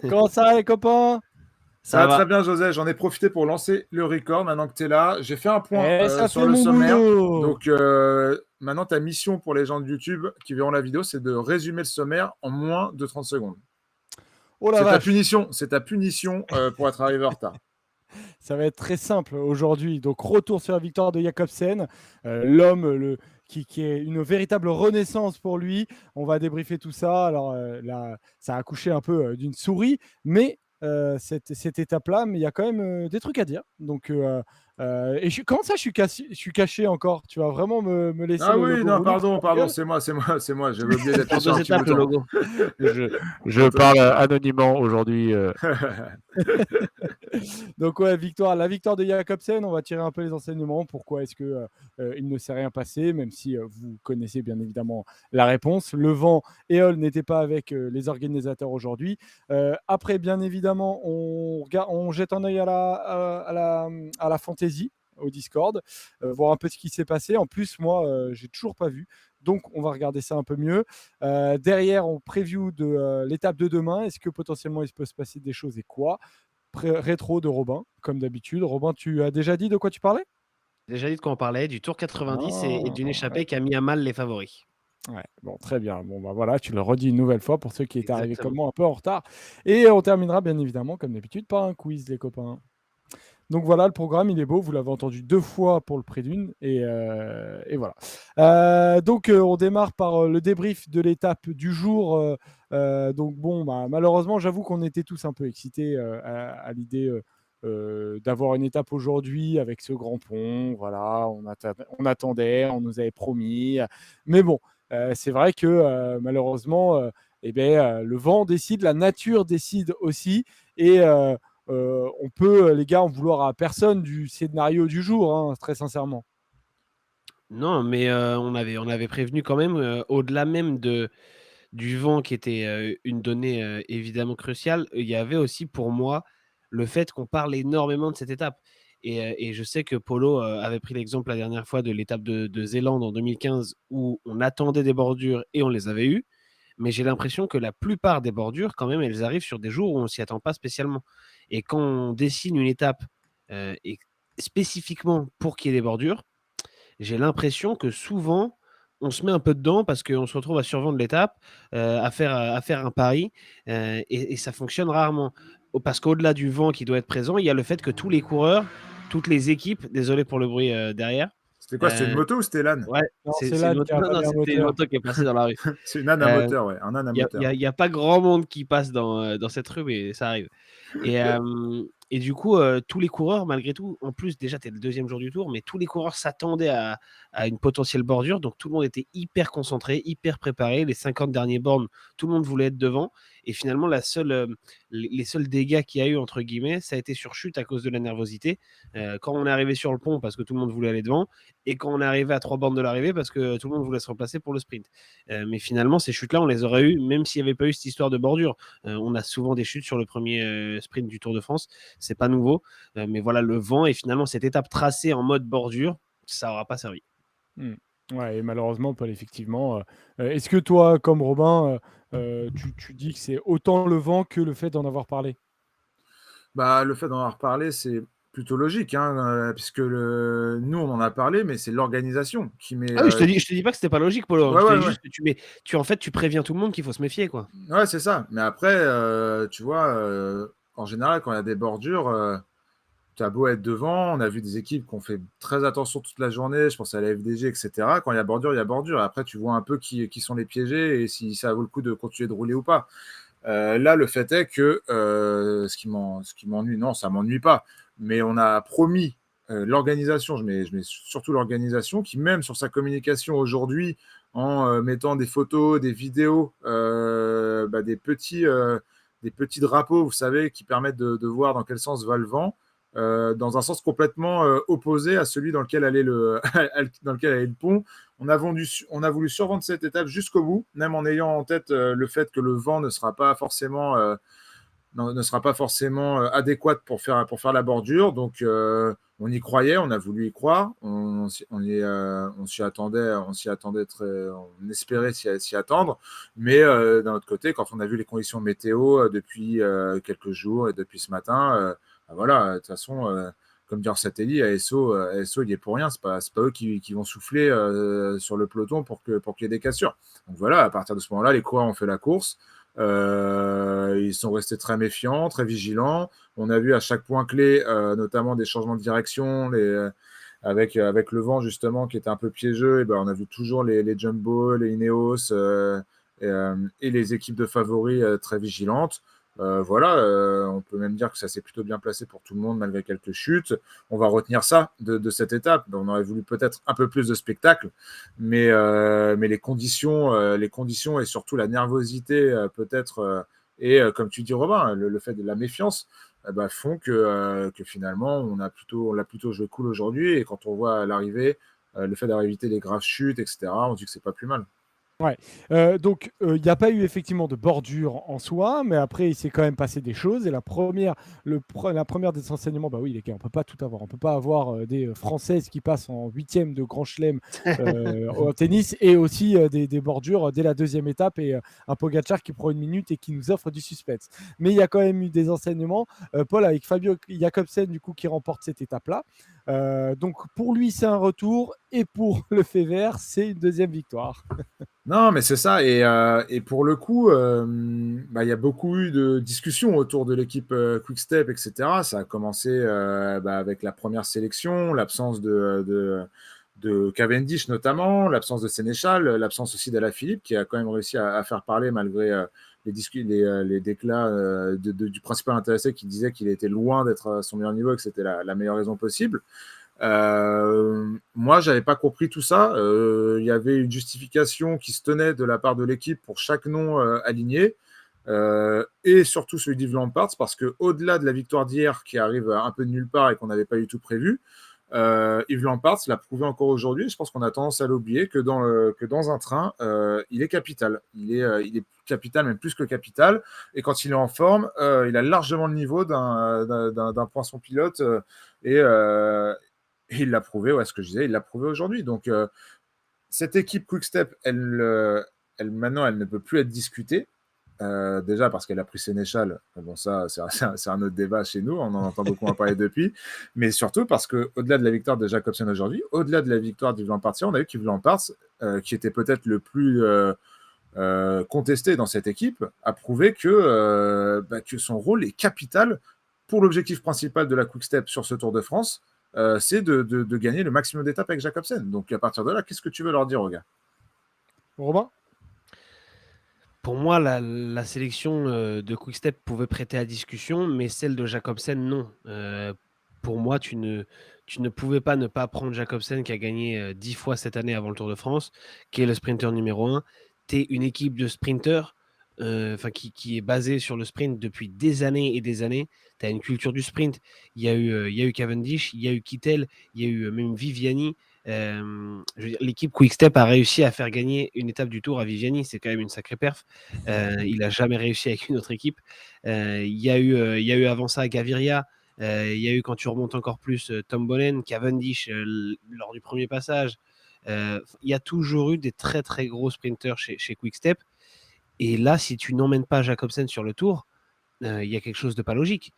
Comment ça va les copains? Ça va très bien, José. J'en ai profité pour lancer le record maintenant que tu es là. J'ai fait un point Eh, ça sur fait le mon sommaire. boulot! Donc maintenant, ta mission pour les gens de YouTube qui verront la vidéo, c'est de résumer le sommaire en moins de 30 secondes. Oh la C'est ta vache! punition, pour être arrivé en retard. Ça va être très simple aujourd'hui. Donc, retour sur la victoire de Jakobsen, l'homme qui est une véritable renaissance pour lui. On va débriefer tout ça. Alors là, ça a accouché un peu d'une souris, mais cette étape-là, mais il y a quand même des trucs à dire. Donc, comment ça, je suis caché encore? Tu vas vraiment me laisser Ah le oui, logo non, rouge pardon, c'est moi. J'avais oublié C'est d'appuyer en sur deux un petit étapes le bouton. logo. Je Attends. parle anonymement aujourd'hui. Donc ouais, la victoire de Jakobsen, on va tirer un peu les enseignements. Pourquoi est-ce que il ne s'est rien passé, même si vous connaissez bien évidemment la réponse. Le vent et Hall n'étaient pas avec les organisateurs aujourd'hui. Après, bien évidemment, on jette un œil à la fantasy au Discord, voir un peu ce qui s'est passé. En plus, moi, j'ai toujours pas vu. Donc, on va regarder ça un peu mieux. Derrière, on preview de l'étape de demain. Est-ce que potentiellement il peut se passer des choses et quoi? Rétro de Robin, comme d'habitude. Robin, tu as déjà dit de quoi tu parlais? Déjà dit de quoi on parlait, du tour 90 et d'une Ouais. échappée qui a mis à mal les favoris. Ouais, bon, très bien. Bon, bah voilà, tu le redis une nouvelle fois pour ceux qui étaient arrivés comme Exactement. moi un peu en retard. Et on terminera bien évidemment, comme d'habitude, par un quiz, les copains. Donc voilà, le programme, il est beau. Vous l'avez entendu 2 fois pour le prix d'une. Et voilà. Donc, on démarre par le débrief de l'étape du jour. Donc, bon, bah, malheureusement, j'avoue qu'on était tous un peu excités à l'idée d'avoir une étape aujourd'hui avec ce grand pont. Voilà, on attendait, on nous avait promis. Mais bon, c'est vrai que malheureusement, eh ben, le vent décide, la nature décide aussi. Et on peut, les gars, en vouloir à personne du scénario du jour, hein, très sincèrement. Non, mais on avait prévenu quand même, au-delà même du vent qui était une donnée évidemment cruciale, il y avait aussi pour moi le fait qu'on parle énormément de cette étape. Et je sais que Polo avait pris l'exemple la dernière fois de l'étape de Zélande en 2015 où on attendait des bordures et on les avait eues. Mais j'ai l'impression que la plupart des bordures, quand même, elles arrivent sur des jours où on ne s'y attend pas spécialement. Et quand on dessine une étape et spécifiquement pour qu'il y ait des bordures, j'ai l'impression que souvent, on se met un peu dedans parce qu'on se retrouve à survendre l'étape, à faire un pari, et ça fonctionne rarement. Parce qu'au-delà du vent qui doit être présent, il y a le fait que tous les coureurs, toutes les équipes, désolé pour le bruit derrière, C'était quoi? C'était une euh, moto ou c'était l'âne? ouais, Non, c'est c'est c'est une l'âne moto, qui a non, non, affalé un c'était une moteur. moto qui est passée dans la rue. C'est une âne à Euh, moteur, ouais. Un âne à Il n'y a, y moteur. a- y a pas grand monde qui passe dans cette rue, mais ça arrive. Et du coup, tous les coureurs, malgré tout, en plus, déjà, tu es le deuxième jour du tour, mais tous les coureurs s'attendaient à une potentielle bordure. Donc, tout le monde était hyper concentré, hyper préparé. Les 50 derniers bornes, tout le monde voulait être devant. Et finalement, les seuls dégâts qu'il y a eu, entre guillemets, ça a été sur chute à cause de la nervosité. Quand on est arrivé sur le pont, parce que tout le monde voulait aller devant. Et quand on est arrivé à 3 bornes de l'arrivée, parce que tout le monde voulait se remplacer pour le sprint. Mais finalement, ces chutes-là, on les aurait eues, même s'il n'y avait pas eu cette histoire de bordure. On a souvent des chutes sur le premier sprint du Tour de France. C'est pas nouveau. Mais voilà, le vent et finalement cette étape tracée en mode bordure, ça n'aura pas servi. Hmm. Ouais, et malheureusement, Paul, effectivement. Est-ce que toi, comme Robin, tu dis que c'est autant le vent que le fait d'en avoir parlé? Bah, le fait d'en avoir parlé, c'est plutôt logique, hein, puisque nous, on en a parlé, mais c'est l'organisation qui met. Ah oui, je te dis pas que c'était pas logique, Polo, hein. Ouais, Je te ouais, dis ouais. juste que en fait, tu préviens tout le monde qu'il faut se méfier, quoi. Ouais, c'est ça. Mais après, tu vois, en général, quand il y a des bordures, tu as beau être devant, on a vu des équipes qui ont fait très attention toute la journée, je pense à la FDG, etc. Quand il y a bordure, il y a bordure. Après, tu vois un peu qui sont les piégés et si ça vaut le coup de continuer de rouler ou pas. Là, le fait est que ce qui m'ennuie, non, ça m'ennuie pas, mais on a promis l'organisation, je mets surtout l'organisation, qui même sur sa communication aujourd'hui, en mettant des photos, des vidéos, des petits drapeaux, vous savez, qui permettent de voir dans quel sens va le vent, dans un sens complètement opposé à celui dans lequel allait dans lequel allait le pont. On a voulu survendre cette étape jusqu'au bout, même en ayant en tête le fait que le vent ne sera pas forcément ne sera pas forcément adéquate pour faire la bordure. Donc, on y croyait, on a voulu y croire, on s'y attendait, on espérait s'y attendre. Mais d'un autre côté, quand on a vu les conditions météo depuis quelques jours et depuis ce matin, voilà, de toute façon, comme dit Orsatelli, ASO, il est pour rien. C'est pas eux qui vont souffler sur le peloton pour qu'il y ait des cassures. Donc voilà, à partir de ce moment-là, les coureurs ont fait la course. Ils sont restés très méfiants, très vigilants. On a vu à chaque point clé, notamment des changements de direction, avec le vent justement qui était un peu piégeux. Et ben, on a vu toujours les Jumbo, les Ineos et les équipes de favoris très vigilantes. Voilà, on peut même dire que ça s'est plutôt bien placé pour tout le monde malgré quelques chutes. On va retenir ça de cette étape. On aurait voulu peut-être un peu plus de spectacle, mais les conditions et surtout la nervosité peut-être et comme tu dis Robin, le fait de la méfiance font que finalement on l'a plutôt joué cool aujourd'hui, et quand on voit à l'arrivée le fait d'avoir évité les graves chutes, etc., on dit que c'est pas plus mal. Ouais. Donc, il n'y a pas eu effectivement de bordure en soi, mais après, il s'est quand même passé des choses. Et la première des enseignements, bah oui, les gars, on ne peut pas tout avoir. On ne peut pas avoir des Françaises qui passent en 8e de Grand Chelem au tennis, et aussi des bordures dès la deuxième étape, et un Pogacar qui prend une minute et qui nous offre du suspense. Mais il y a quand même eu des enseignements. Paul, avec Fabio Jakobsen, du coup, qui remporte cette étape-là. Donc, pour lui, c'est un retour. Et pour le fait vert, c'est une deuxième victoire. Non, mais c'est ça. Et pour le coup, il y a beaucoup eu de discussions autour de l'équipe Quick-Step, etc. Ça a commencé avec la première sélection, l'absence de Cavendish notamment, l'absence de Sénéchal, l'absence aussi d'Alaphilippe, qui a quand même réussi à faire parler malgré les déclats du principal intéressé, qui disait qu'il était loin d'être à son meilleur niveau et que c'était la meilleure raison possible. Moi, j'avais pas compris tout ça. Il y avait une justification qui se tenait de la part de l'équipe pour chaque nom aligné, et surtout celui d'Yves Lampaert, parce que au-delà de la victoire d'hier qui arrive un peu de nulle part et qu'on n'avait pas du tout prévu, Yves Lampaert l'a prouvé encore aujourd'hui. Je pense qu'on a tendance à l'oublier que dans un train, il est capital. Il est capital, même plus que capital. Et quand il est en forme, il a largement le niveau d'un poinçon pilote. Et, et il l'a prouvé, ce que je disais, il l'a prouvé aujourd'hui. Donc, cette équipe Quick-Step, maintenant, elle ne peut plus être discutée. Déjà parce qu'elle a pris Sénéchal. Bon, ça, c'est un autre débat chez nous. On en entend beaucoup en parler depuis. Mais surtout parce qu'au-delà de la victoire de Jacobsen aujourd'hui, au-delà de la victoire d'Yves Lampaert, on a vu qu'Yves Lampaert, qui était peut-être le plus contesté dans cette équipe, a prouvé que son rôle est capital pour l'objectif principal de la Quick-Step sur ce Tour de France. C'est de gagner le maximum d'étapes avec Jacobsen. Donc à partir de là, qu'est-ce que tu veux leur dire aux gars? Robin? Pour moi, la sélection de Quick-Step pouvait prêter à discussion, mais celle de Jacobsen, non. Pour moi, tu ne pouvais pas ne pas prendre Jacobsen, qui a gagné 10 fois cette année avant le Tour de France, qui est le sprinter numéro 1. Tu es une équipe de sprinters qui est basée sur le sprint depuis des années et des années. Tu as une culture du sprint. Il y a eu Cavendish, il y a eu Kittel, il y a eu même Viviani. L'équipe Quick-Step a réussi à faire gagner une étape du Tour à Viviani. C'est quand même une sacrée perf. Il n'a jamais réussi avec une autre équipe. Il y a eu avant ça Gaviria. Il y a eu, quand tu remontes encore plus, Tom Bonnen, Cavendish lors du premier passage. Il y a toujours eu des très très gros sprinters chez Quick-Step. Et là, si tu n'emmènes pas Jacobsen sur le Tour, il y a quelque chose de pas logique.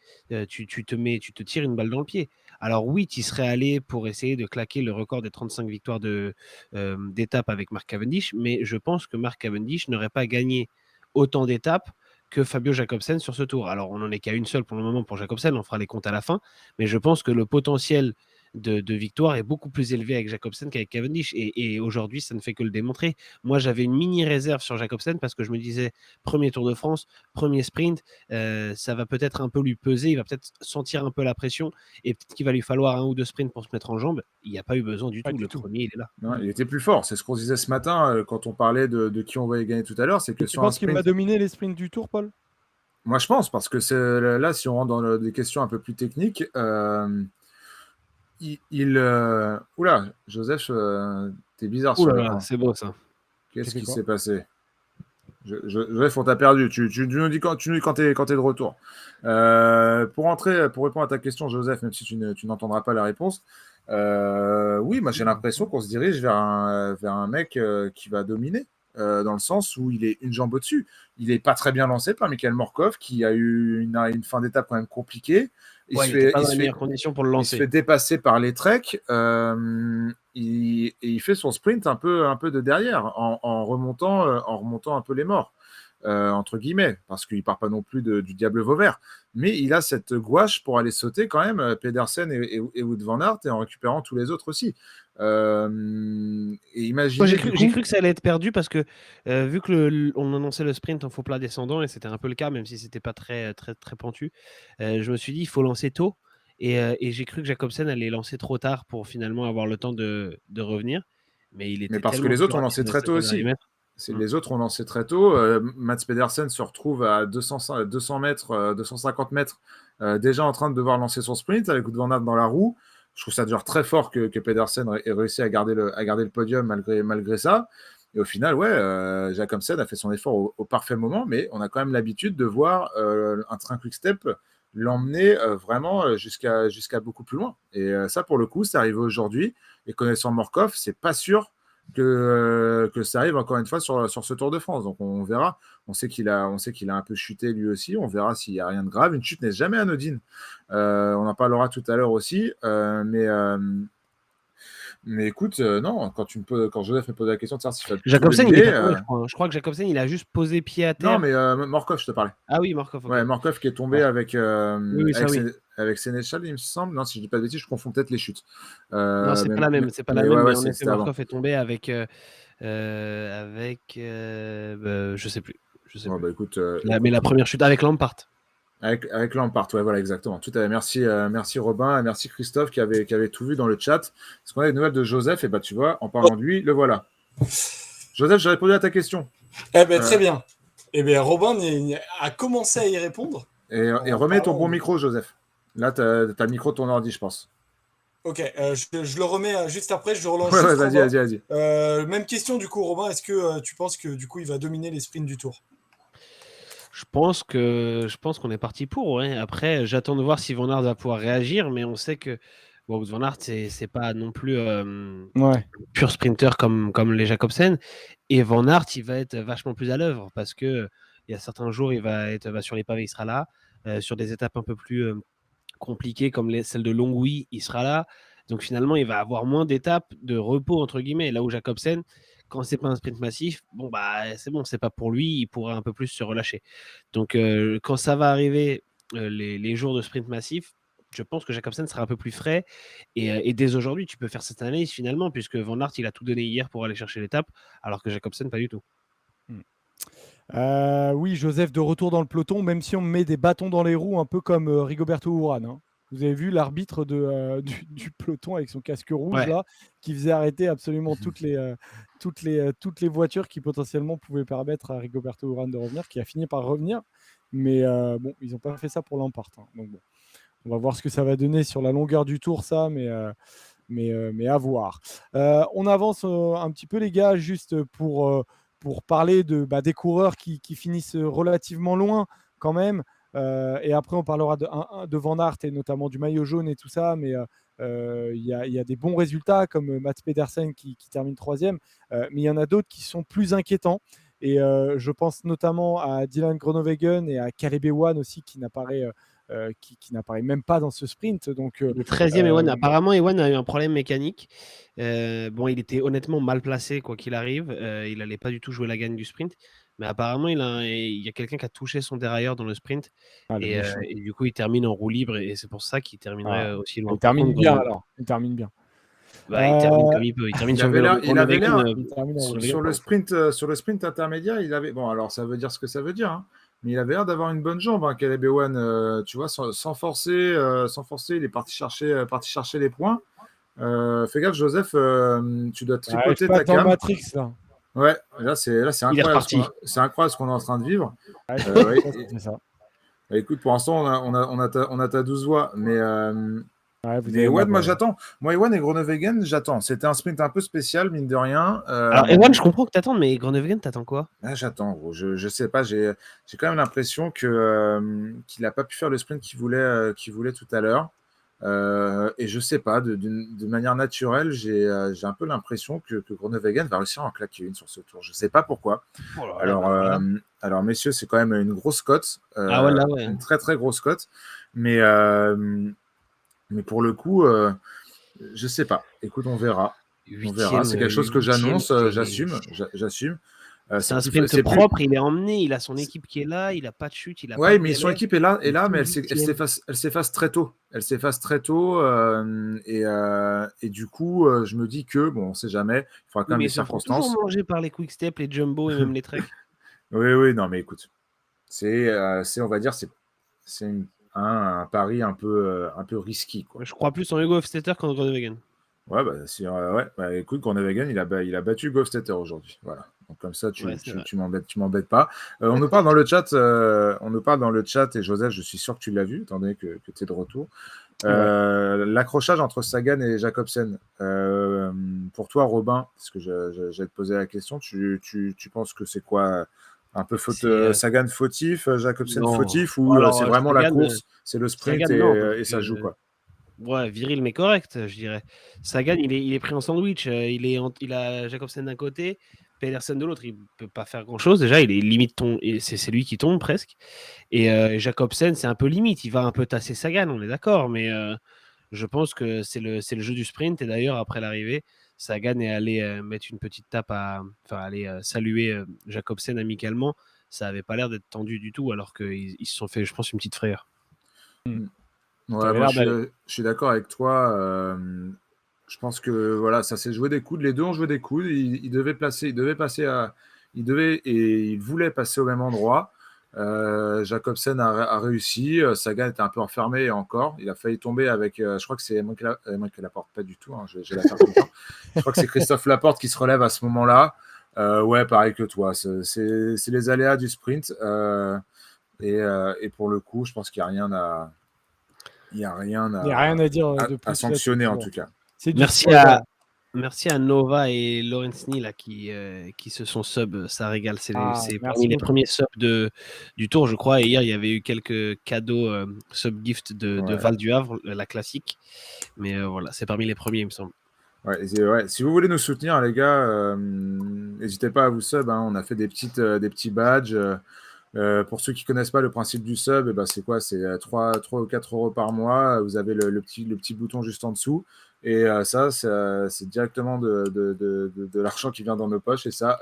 Tu te tires une balle dans le pied. Alors oui, tu y serais allé pour essayer de claquer le record des 35 victoires d'étapes avec Mark Cavendish, mais je pense que Mark Cavendish n'aurait pas gagné autant d'étapes que Fabio Jacobsen sur ce Tour. Alors on n'en est qu'à une seule pour le moment pour Jacobsen, on fera les comptes à la fin, mais je pense que le potentiel de victoire est beaucoup plus élevé avec Jacobsen qu'avec Cavendish, et aujourd'hui ça ne fait que le démontrer. Moi j'avais une mini réserve sur Jacobsen parce que je me disais, premier Tour de France, premier sprint, ça va peut-être un peu lui peser, il va peut-être sentir un peu la pression, et peut-être qu'il va lui falloir 1 ou 2 sprints pour se mettre en jambes. Il n'y a pas eu besoin du Pas tout, du le tout. premier il est là. Non, il était plus fort. C'est ce qu'on disait ce matin quand on parlait de qui on voyait gagner tout à l'heure. C'est que Tu sur un penses qu'il va sprint, dominer les sprints du Tour, Paul? moi je pense, parce que là, si on rentre dans des questions un peu plus techniques, oula, Joseph, t'es bizarre Ouh sur là là, l'écran. c'est beau ça. J'ai Qu'est-ce fait qui quoi? s'est passé? Joseph, on t'a perdu. Tu nous dis quand t'es de retour. Pour répondre à ta question, Joseph, même si tu n'entendras pas la réponse, oui, moi j'ai l'impression qu'on se dirige vers un mec qui va dominer, dans le sens où il est une jambe au-dessus. Il n'est pas très bien lancé par Mikhail Morkov, qui a eu une fin d'étape quand même compliquée. Il n'était pas dans les meilleures conditions pour le Il se fait lancer. dépasser par les treks. Il fait son sprint un peu de derrière, en remontant un peu les morts, entre guillemets, parce qu'il part pas non plus du diable Vauvert. Mais il a cette gouache pour aller sauter quand même Pedersen et Wout van Aert, et en récupérant tous les autres aussi. Et imaginez, Moi, j'ai cru que ça allait être perdu parce que vu que on annonçait le sprint en faux plat descendant, et c'était un peu le cas, même si c'était pas très, très, très pentu, je me suis dit il faut lancer tôt. Et j'ai cru que Jacobsen allait lancer trop tard pour finalement avoir le temps de revenir. Mais il mais était parce que tellement les plus autres ont rapide lancé dans très ces tôt 5 derniers aussi. mètres. Les autres ont lancé très tôt. Mats Pedersen se retrouve à 200 mètres, 250 mètres, déjà en train de devoir lancer son sprint avec Wout van Aert dans la roue. Je trouve ça déjà très fort que Pedersen ait réussi à garder le podium malgré ça. Et au final, ouais, Jacobsen a fait son effort au parfait moment, mais on a quand même l'habitude de voir un train Quick-Step l'emmener vraiment jusqu'à beaucoup plus loin. Et ça, pour le coup, c'est arrivé aujourd'hui. Et connaissant Morkov, c'est pas sûr que ça arrive encore une fois sur ce Tour de France. Donc on verra. On sait qu'il a un peu chuté lui aussi. On verra s'il n'y a rien de grave. Une chute n'est jamais anodine. On en parlera tout à l'heure aussi. Mais écoute, non, quand Joseph me pose la question de savoir s'il fait Jacobsen, il pied, n'est pas tombé, je crois. Je crois que Jacobsen, il a juste posé pied à non, terre. mais Morkov, je te parlais. Ah oui, Markov, ok. Ouais, Morkov qui est tombé Ouais. avec, Oui, ça oui. avec Sénéchal, il me semble. Non, si je dis pas de bêtises, je confonds peut-être les chutes. Non, c'est pas la même. C'est pas la mais même, ouais, mais en effet, c'était avant. Markov est tombé avec. Je sais plus. Bon, bah, écoute, Mais la première chute avec Lampard. Avec Lampard, ouais, voilà, exactement. Tout à fait. Merci Robin, et merci Christophe qui avait tout vu dans le chat. Est-ce qu'on a des nouvelles de Joseph? Et bah, tu vois, en parlant de lui, le voilà. Joseph, j'ai répondu à ta question. Très bien. Eh bien, Robin a commencé à y répondre. Et remets ton bon micro, Joseph. Là, tu as le micro de ton ordi, je pense. Ok, je le remets juste après, je relance Ouais, juste vas-y. même question du coup, Robin, est-ce que tu penses que du coup il va dominer les sprints du Tour? Je pense qu'on est parti pour. Ouais. Après, j'attends de voir si Van Aert va pouvoir réagir, mais on sait que Van Aert, c'est pas non plus pur sprinter comme les Jacobsen. Et Van Aert, il va être vachement plus à l'œuvre parce que il y a certains jours, il va sur les pavés, il sera là. Sur des étapes un peu plus compliquées comme celles de Longwy, il sera là. Donc finalement, il va avoir moins d'étapes de repos entre guillemets. Là où Jacobsen, quand c'est pas un sprint massif, bon bah c'est bon, c'est pas pour lui, il pourra un peu plus se relâcher. Donc quand ça va arriver les jours de sprint massif, je pense que Jacobsen sera un peu plus frais. Et dès aujourd'hui, tu peux faire cette analyse finalement, puisque Van Aert, il a tout donné hier pour aller chercher l'étape, alors que Jacobsen, pas du tout. Oui, Joseph de retour dans le peloton, même si on met des bâtons dans les roues, un peu comme Rigoberto Urán. Hein. Vous avez vu l'arbitre du peloton avec son casque rouge là, qui faisait arrêter absolument toutes les voitures qui potentiellement pouvaient permettre à Rigoberto Urán de revenir, qui a fini par revenir. Mais bon, ils n'ont pas fait ça pour Lampard. Hein. Donc bon, on va voir ce que ça va donner sur la longueur du tour, ça, mais à voir. On avance un petit peu, les gars, juste pour parler des coureurs qui finissent relativement loin quand même. Et après, on parlera de Van Aert et notamment du maillot jaune et tout ça. Mais il y a des bons résultats comme Mats Pedersen qui termine troisième. Mais il y en a d'autres qui sont plus inquiétants. Et je pense notamment à Dylan Groenewegen et à Caleb Ewan aussi qui n'apparaît même pas dans ce sprint. Donc, le 13e, Ewan. Apparemment, Ewan a eu un problème mécanique. Bon, il était honnêtement mal placé, quoi qu'il arrive. Il n'allait pas du tout jouer la gagne du sprint. Mais apparemment, il y a quelqu'un qui a touché son dérailleur dans le sprint. Et du coup, il termine en roue libre. Et c'est pour ça qu'il terminerait aussi loin. Il termine bien alors. Il termine bien. Il termine comme il peut. Il termine sur le vélo. Il avait l'air sur le sprint intermédiaire. Il avait bon, alors ça veut dire ce que ça veut dire. Hein. Mais il avait l'air d'avoir une bonne jambe, hein, Caleb Ewan, tu vois, sans forcer, il est parti chercher les points. Fais gaffe, Joseph, tu dois tripoter ta cam. Matrix, là. Ouais, là c'est incroyable. C'est incroyable ce qu'on est en train de vivre. C'est ça. Écoute, pour l'instant, on a ta 12 voix, mais Ouais, vous Mais allez Ewan, moi m'avoir. j'attends. Moi, Ewan et Groenewegen, j'attends. C'était un sprint un peu spécial, mine de rien. Alors, Ewan, je comprends que t'attends, mais Groenewegen, t'attends quoi? J'attends, gros. Je sais pas, j'ai quand même l'impression qu'il n'a pas pu faire le sprint qu'il voulait tout à l'heure. Et je sais pas, de manière naturelle, j'ai un peu l'impression que Groenewegen va réussir à en claquer une sur ce tour. Je sais pas pourquoi. Oh là là, Alors, bah voilà. alors messieurs, c'est quand même une grosse cote, Ah ouais, là, ouais. une très très grosse cote. Mais, pour le coup, je sais pas. Écoute, on verra. On verra. C'est quelque chose que Huitième, j'annonce, j'assume. J'assume. c'est un C'est plus, sprint propre, il est emmené, il a son équipe qui est là, il a pas de chute, il a pas Ouais, de mais son galère. équipe est là, Il mais finit huitième. elle s'efface très tôt. Elle s'efface très tôt. Et du coup, je me dis que, bon, on sait jamais. Il faudra quand Oui, même mais des ils se font toujours circonstances. manger par les Quick Step, les Jumbo et même les Trek. Oui, oui, non, mais écoute, on va dire, c'est un pari un peu risqué, quoi. Je crois plus en Hugo Hofstetter qu'en Groenewegen. Ouais, ouais, bah, écoute, Groenewegen, il a battu Hofstetter aujourd'hui. Voilà. Donc comme ça, Ouais, c'est vrai. tu m'embêtes pas. On nous parle dans le chat, et Joseph, je suis sûr que tu l'as vu, étant donné que tu es de retour. L'accrochage entre Sagan et Jacobsen. Pour toi, Robin, parce que j'allais te poser la question, tu penses que c'est quoi un peu Sagan fautif, Jacobsen non. fautif, ou c'est Alors, vraiment la Sagan, course, c'est le sprint Sagan, non, parce et ça joue, que quoi. ouais, viril mais correct, je dirais. Sagan, il est pris en sandwich. Il a Jacobsen d'un côté, Pedersen de l'autre. Il peut pas faire grand-chose. Déjà, il est limite et c'est lui qui tombe presque. Et Jacobsen, c'est un peu limite. Il va un peu tasser Sagan, on est d'accord. Mais je pense que c'est le jeu du sprint. Et d'ailleurs, après l'arrivée, Sagan est allé mettre une petite tape enfin, aller saluer Jacobsen amicalement. Ça avait pas l'air d'être tendu du tout, alors qu'ils se sont fait, je pense, une petite frayeur. Ouais, moi je suis d'accord avec toi. Je pense que voilà, ça s'est joué des coudes. Les deux ont joué des coudes. Ils devaient ils voulaient passer au même endroit. Jacobsen a réussi. Sagan était un peu enfermé encore. Il a failli tomber avec. Je crois que c'est Michael Laporte, pas du tout. Hein, j'ai la carte tout le temps. Je crois que c'est Christophe Laporte qui se relève à ce moment-là. Ouais, pareil que toi. C'est les aléas du sprint. Et pour le coup, je pense qu'il n'y a rien à. Il n'y a rien Il n'y a rien à dire de à plus sanctionner, en là-dessus. tout cas. C'est du Merci spoiler. Merci à Nova et Lorenzny là, qui se sont sub. Ça régale. C'est Merci parmi les beaucoup. premiers subs du tour, je crois. Et hier, il y avait eu quelques cadeaux sub-gift de Ouais. Val du Havre, la classique. Mais voilà, c'est parmi les premiers, il me semble. Ouais, si vous voulez nous soutenir, les gars, n'hésitez pas à vous sub. Hein. On a fait des petits badges. Pour ceux qui ne connaissent pas le principe du sub, c'est quoi? C'est 3 ou 4 euros par mois. Vous avez le petit bouton juste en dessous. Et ça, c'est directement de l'argent qui vient dans nos poches. Et ça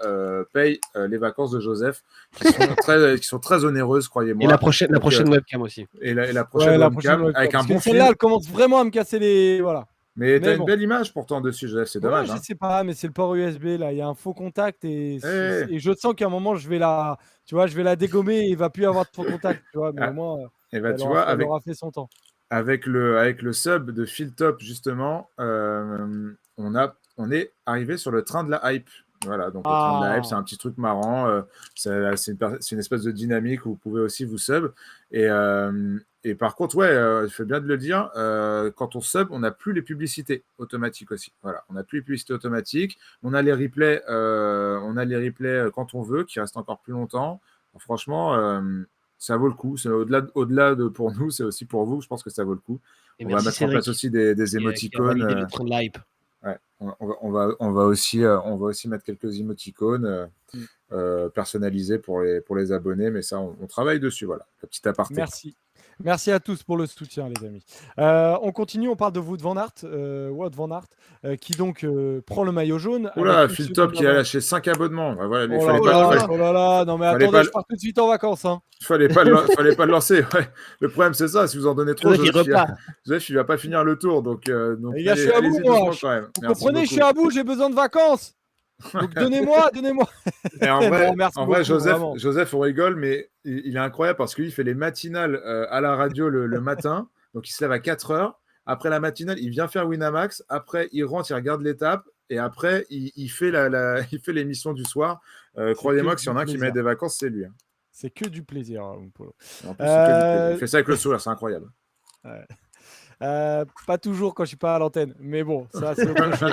paye les vacances de Joseph, qui sont très onéreuses, croyez-moi. Et la prochaine webcam aussi. Et la prochaine webcam, avec un Parce que bon celle-là, film. elle commence vraiment à me casser les. Voilà. Mais t'as une bon. belle image pourtant dessus, Joseph, c'est dommage. Je sais pas, mais c'est le port USB là. Il y a un faux contact et je sens qu'à un moment je vais la dégommer et il va plus y avoir de faux contact, tu vois. Mais au moins, elle aura fait son temps. Avec le sub de Philtop justement, on est arrivé sur le train de la hype. Voilà, donc le train de la hype, c'est un petit truc marrant. C'est une espèce de dynamique où vous pouvez aussi vous sub. Et par contre, ouais, il fait bien de le dire, quand on sub, on n'a plus les publicités automatiques aussi. Voilà, on n'a plus les publicités automatiques. On a les replays, quand on veut, qui restent encore plus longtemps. Alors, franchement, ça vaut le coup. C'est au-delà de pour nous, c'est aussi pour vous. Je pense que ça vaut le coup. Et on va mettre en place aussi des émoticônes. Qui a validé le train de la hype. Ouais, on va aussi mettre quelques émoticônes personnalisés pour les abonnés, mais ça, on travaille dessus. Voilà, la petite aparté. Merci à tous pour le soutien, les amis. On continue, on parle de Wout van Aert, qui donc prend le maillot jaune. Oula, Philtop qui a lâché 5 abonnements. Voilà, oh là là, non mais attendez, je pars tout de suite en vacances. Hein. Fallait pas le lancer. Ouais. Le problème, c'est ça. Si vous en donnez trop, Joseph, il va pas finir le tour. Donc les gars, je suis à bout, moi. Vous comprenez, je suis à bout, j'ai besoin de vacances. Donc donnez-moi. Et en vrai, Joseph, on rigole, mais il est incroyable parce qu'il fait les matinales à la radio le matin. Donc il se lève à 4 heures. Après la matinale, il vient faire Winamax. Après, il rentre, il regarde l'étape. Et après, il fait l'émission du soir. Croyez-moi que s'il y en a un qui met des vacances, c'est lui. Hein. C'est que du plaisir, Polo. En plus, c'est que du plaisir. Il fait ça avec le sourire, c'est incroyable. Ouais. Pas toujours quand je suis pas à l'antenne, mais bon, ça c'est autre chose.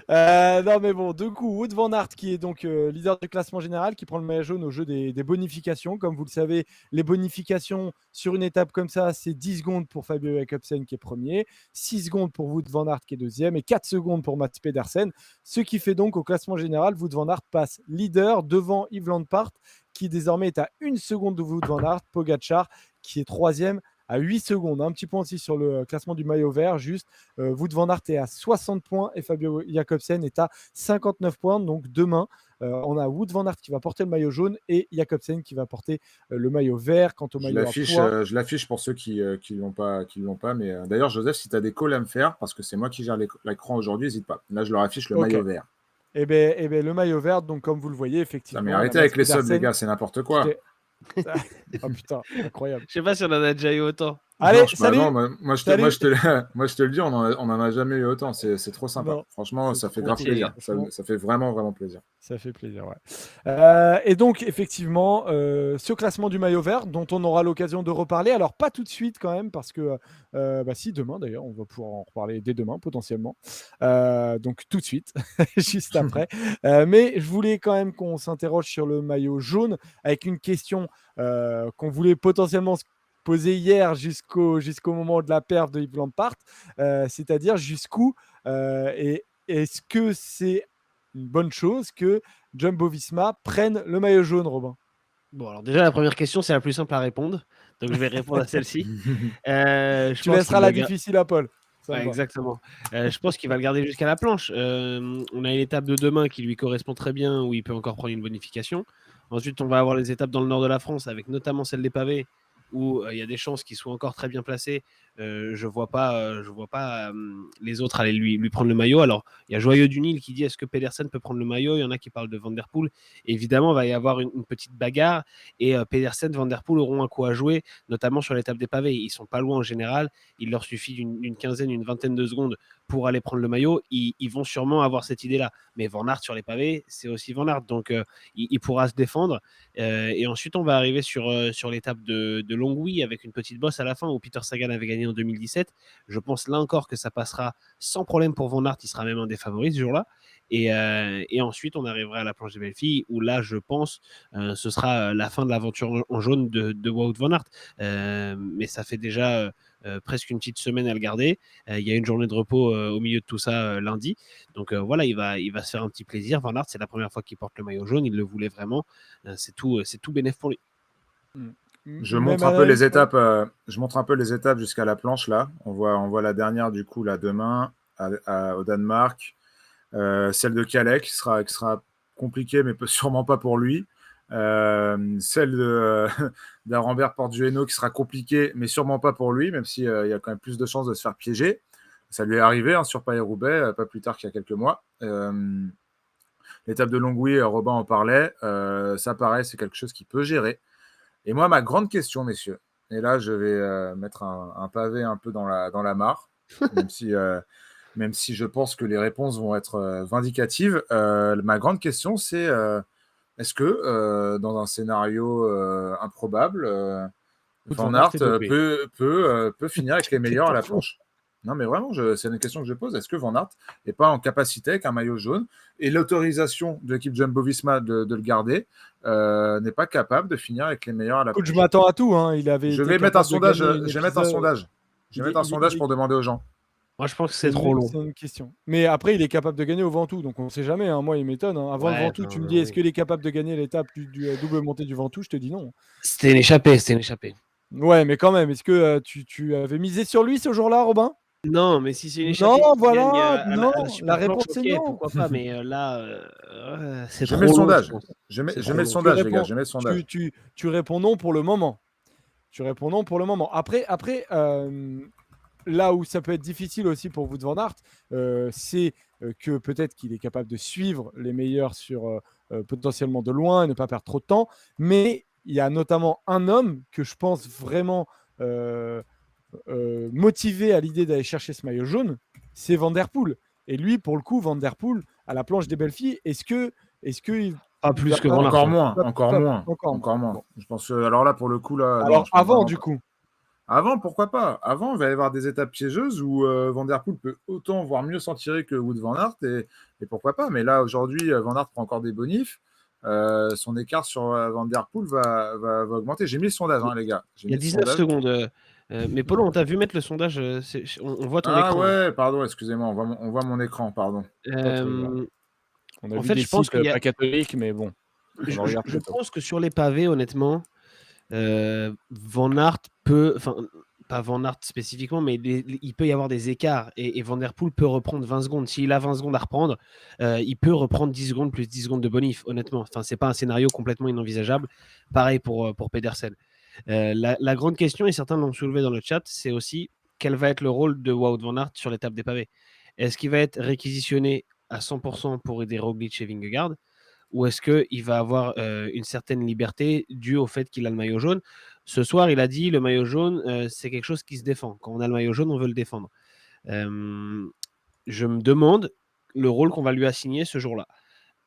Non, mais bon, du coup, Wout van Aert qui est donc leader du classement général, qui prend le maillot jaune au jeu des bonifications. Comme vous le savez, les bonifications sur une étape comme ça, c'est 10 secondes pour Fabio Jakobsen qui est premier, 6 secondes pour Wout van Aert qui est deuxième et 4 secondes pour Mats Pedersen. Ce qui fait donc au classement général, Wout van Aert passe leader devant Yves Lampaert qui désormais est à 1 seconde de Wout van Aert, Pogacar qui est troisième à 8 secondes. Un petit point aussi sur le classement du maillot vert, juste. Wout van Aert est à 60 points et Fabio Jakobsen est à 59 points. Donc demain, on a Wout van Aert qui va porter le maillot jaune et Jakobsen qui va porter le maillot vert. Quant au maillot à poids, je l'affiche pour ceux qui l'ont pas. Mais d'ailleurs, Joseph, si tu as des calls à me faire, parce que c'est moi qui gère l'écran aujourd'hui, n'hésite pas. Là, je leur affiche le maillot vert. Eh ben, le maillot vert, donc comme vous le voyez, effectivement. Non, mais arrêtez avec les subs, les gars, c'est n'importe quoi. Oh putain, incroyable. Je sais pas si on en a déjà eu autant. Allez, non, salut. Moi, je te le dis, on en a jamais eu autant. C'est trop sympa. Non, franchement, ça fait grave plaisir. Ça fait vraiment, vraiment plaisir. Ça fait plaisir, ouais. Et donc, effectivement, ce classement du maillot vert, dont on aura l'occasion de reparler. Alors, pas tout de suite quand même, parce que, si, demain d'ailleurs, on va pouvoir en reparler dès demain, potentiellement. Donc, tout de suite, juste après. Mais je voulais quand même qu'on s'interroge sur le maillot jaune, avec une question qu'on voulait potentiellement se poser hier jusqu'au moment de la perf de Yves Lampaert, c'est-à-dire jusqu'où et est-ce que c'est une bonne chose que Jumbo-Visma prenne le maillot jaune, Robin? Bon, alors déjà, la première question, c'est la plus simple à répondre. Donc, je vais répondre à celle-ci. Tu laisseras la difficile à Paul. Ouais, exactement. Je pense qu'il va le garder jusqu'à la planche. On a une étape de demain qui lui correspond très bien, où il peut encore prendre une bonification. Ensuite, on va avoir les étapes dans le nord de la France, avec notamment celle des pavés, où il y a des chances qu'il soit encore très bien placé. Je vois pas les autres aller lui prendre le maillot. Alors, il y a Joyeux du Nil qui dit est-ce que Pedersen peut prendre le maillot? Il y en a qui parlent de Van Der Poel. Évidemment, il va y avoir une petite bagarre et Pedersen, Van Der Poel auront un coup à jouer, notamment sur l'étape des pavés. Ils sont pas loin en général. Il leur suffit d'une quinzaine, une vingtaine de secondes pour aller prendre le maillot. Ils vont sûrement avoir cette idée-là. Mais Van Aert sur les pavés, c'est aussi Van Aert. Donc, il pourra se défendre. Et ensuite, on va arriver sur l'étape de Longwy avec une petite bosse à la fin où Peter Sagan avait gagné en 2017. Je pense là encore que ça passera sans problème pour Van Aert. Il sera même un des favoris ce jour-là. Et ensuite, on arrivera à la planche des belles filles où là, je pense, ce sera la fin de l'aventure en jaune de Wout van Aert. Mais ça fait déjà presque une petite semaine à le garder. Il y a une journée de repos au milieu de tout ça lundi. Donc voilà, il va se faire un petit plaisir. Van Aert, c'est la première fois qu'il porte le maillot jaune. Il le voulait vraiment. C'est tout bénéf pour lui. Je montre un peu les étapes. Je montre un peu les étapes jusqu'à la planche là. On voit la dernière du coup là demain au Danemark. Celle de Calais qui sera compliquée, mais sûrement pas pour lui. Celle d'Arambert Porte-du-Hainaut qui sera compliquée, mais sûrement pas pour lui, même s'il y a quand même plus de chances de se faire piéger. Ça lui est arrivé sur Paris-Roubaix, pas plus tard qu'il y a quelques mois. L'étape de Longwy, Robin en parlait. Ça, pareil, c'est quelque chose qui peut gérer. Et moi, ma grande question, messieurs, et là, je vais mettre un pavé un peu dans la mare, même si je pense que les réponses vont être vindicatives. Ma grande question, c'est est-ce que dans un scénario improbable, Van Aert peut finir avec les meilleurs à la planche? Non, mais vraiment, c'est une question que je pose. Est-ce que Van Aert n'est pas en capacité, avec un maillot jaune, et l'autorisation de l'équipe Jumbo-Visma de le garder, n'est pas capable de finir avec les meilleurs à la planche? Je m'attends à tout. Hein. Je vais mettre un sondage. Je vais mettre un sondage pour demander aux gens. Moi, je pense que c'est trop long. C'est une question. Mais après, il est capable de gagner au Ventoux, donc on ne sait jamais. Hein. Moi, il m'étonne. Hein. Avant le Ventoux, tu me dis, est-ce qu'il est capable de gagner l'étape du double montée du Ventoux? Je te dis non. C'était une échappée. Ouais, mais quand même, est-ce que tu avais misé sur lui ce jour-là, Robin? Non, mais si c'est une échappée. Non, voilà, non. La réponse c'est non. Pourquoi pas, mais là, c'est trop long. Je mets le sondage. Je mets le sondage, les gars. Je mets le sondage. Tu réponds non pour le moment. Après, là où ça peut être difficile aussi pour Wout van Aert, c'est que peut-être qu'il est capable de suivre les meilleurs sur potentiellement de loin et ne pas perdre trop de temps. Mais il y a notamment un homme que je pense vraiment motivé à l'idée d'aller chercher ce maillot jaune, c'est Van Der Poel. Et lui, pour le coup, Van Der Poel, à la planche des belles filles, est-ce que pas plus que Van Aert? Encore moins. Je pense alors là pour le coup là. Alors avant du coup. Avant, pourquoi pas? Avant, il va y avoir des étapes piégeuses où Van Der Poel peut autant, voire mieux s'en tirer que Wout van Aert, et pourquoi pas? Mais là, aujourd'hui, Van Aert prend encore des bonifs. Son écart sur Van Der Poel va augmenter. J'ai mis le sondage, hein, les gars. J'ai Il y a mis le 19 sondage. secondes. Mais Polo, on t'a vu mettre le sondage. On voit ton Ah écran. Là. ouais, pardon, excusez-moi, on voit mon écran, pardon. On a En vu fait, des je pense sites qu'il y a. pas catholiques, mais bon, on en regarde Je plutôt. pense que sur les pavés, honnêtement, Van Aert peut. Enfin, pas Van Aert spécifiquement, mais il peut y avoir des écarts. Et Van Der Poel peut reprendre 20 secondes. S'il a 20 secondes à reprendre, il peut reprendre 10 secondes plus 10 secondes de bonif, honnêtement. Enfin, c'est pas un scénario complètement inenvisageable. Pareil pour Pedersen. La grande question, et certains l'ont soulevé dans le chat, c'est aussi quel va être le rôle de Wout van Aert sur l'étape des pavés. Est-ce qu'il va être réquisitionné à 100% pour aider Roglic et Vingegaard, ou est-ce qu'il va avoir une certaine liberté due au fait qu'il a le maillot jaune? Ce soir, il a dit le maillot jaune, c'est quelque chose qui se défend. Quand on a le maillot jaune, on veut le défendre. Je me demande le rôle qu'on va lui assigner ce jour-là.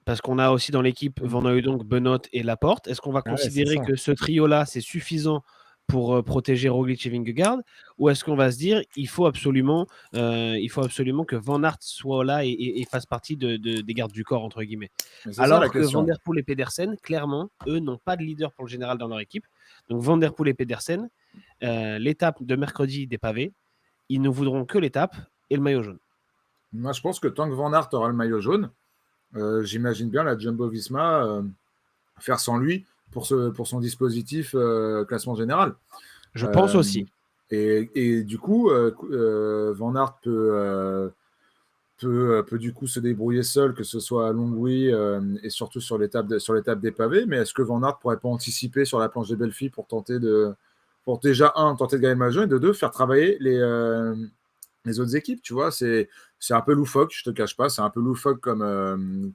Parce qu'on a aussi dans l'équipe Van Hooijdonk, Benoît et Laporte. Est-ce qu'on va considérer que ce trio-là, c'est suffisant pour protéger Roglic et Vingegaard, ou est-ce qu'on va se dire il faut absolument que Van Aert soit là et fasse partie des gardes du corps, entre guillemets. Alors que Van Der Poel et Pedersen, clairement, eux n'ont pas de leader pour le général dans leur équipe. Donc Van Der Poel et Pedersen, l'étape de mercredi des pavés, ils ne voudront que l'étape et le maillot jaune. Moi, je pense que tant que Van Aert aura le maillot jaune, j'imagine bien la Jumbo-Visma faire sans lui pour son dispositif classement général. Je pense aussi. Et du coup, Van Aert peut du coup se débrouiller seul, que ce soit à Longwy et surtout sur l'étape des pavés. Mais est-ce que Van Aert pourrait pas anticiper sur la planche des Belfi pour tenter de gagner le maillot jaune, et de deux, faire travailler les autres équipes, tu vois, c'est un peu loufoque, je te cache pas, c'est un peu loufoque comme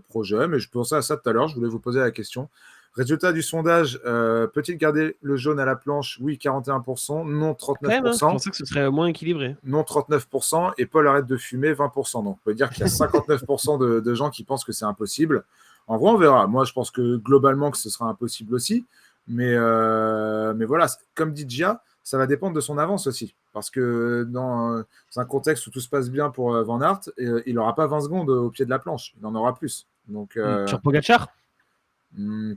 projet, mais je pensais à ça tout à l'heure, je voulais vous poser la question. Résultat du sondage, peut-il garder le jaune à la planche? Oui, 41%, non 39%. Je pensais que ce serait moins équilibré. Non 39%, et Paul arrête de fumer 20%. Donc on peut dire qu'il y a 59% de gens qui pensent que c'est impossible. En vrai, on verra. Moi, je pense que globalement, que ce sera impossible aussi. Mais voilà, comme dit Gia, ça va dépendre de son avance aussi. Parce que dans un contexte où tout se passe bien pour Van Aert, il n'aura pas 20 secondes au pied de la planche. Il en aura plus. Donc, sur Pogacar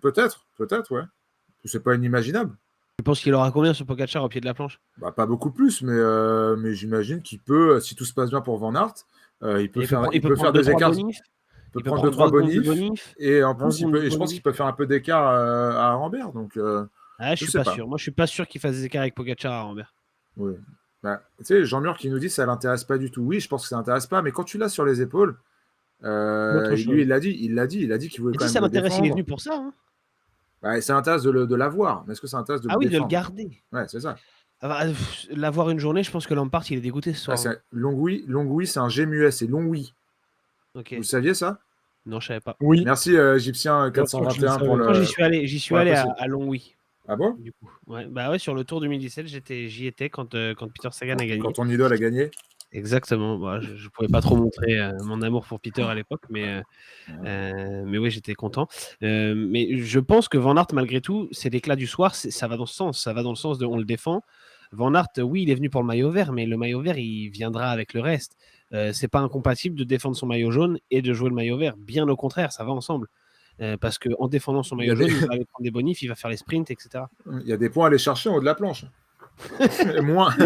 peut-être, ouais. C'est pas inimaginable. Tu penses qu'il aura combien sur Pogacar au pied de la planche? Pas beaucoup plus, mais j'imagine qu'il peut, si tout se passe bien pour Van Aert, il peut faire des écarts. Il peut prendre 2-3 bonifs. Et en plus, je pense qu'il peut faire un peu d'écart à Arambert. Donc, je suis pas sûr. Moi, je suis pas sûr qu'il fasse des écarts avec Pogacar à Arambert. Oui. Tu sais, Jean-Mur qui nous dit que ça l'intéresse pas du tout. Oui, je pense que ça l'intéresse pas, mais quand tu l'as sur les épaules, lui, il l'a dit qu'il voulait quand même ça le l'intéresse, défendre. il est venu pour ça. Hein. Ça l'intéresse de l'avoir. Mais est-ce que ça l'intéresse de le défendre? De le garder. Ouais, c'est ça. L'avoir une journée, je pense que Lampard, il est dégoûté ce soir. Longwy, c'est un G muet, c'est Longwy. Okay. Vous saviez ça? Non, je savais pas. Oui. Merci Égyptien 421 pour le. Quand j'y suis allé à Longwy. Ah bon? Du coup. Ouais, sur le Tour 2017, j'y étais quand Peter Sagan a gagné. Quand ton idole a gagné? Exactement. Je ne pouvais pas trop montrer mon amour pour Peter à l'époque, mais oui, j'étais content. Mais je pense que Van Aert, malgré tout, c'est l'éclat du soir, ça va dans ce sens. Ça va dans le sens de on le défend. Van Aert, oui, il est venu pour le maillot vert, mais le maillot vert, il viendra avec le reste. C'est pas incompatible de défendre son maillot jaune et de jouer le maillot vert. Bien au contraire, ça va ensemble. Parce qu'en défendant son maillot jaune, il va aller prendre des bonifs, il va faire les sprints, etc. Il y a des points à aller chercher en haut de la planche. moins que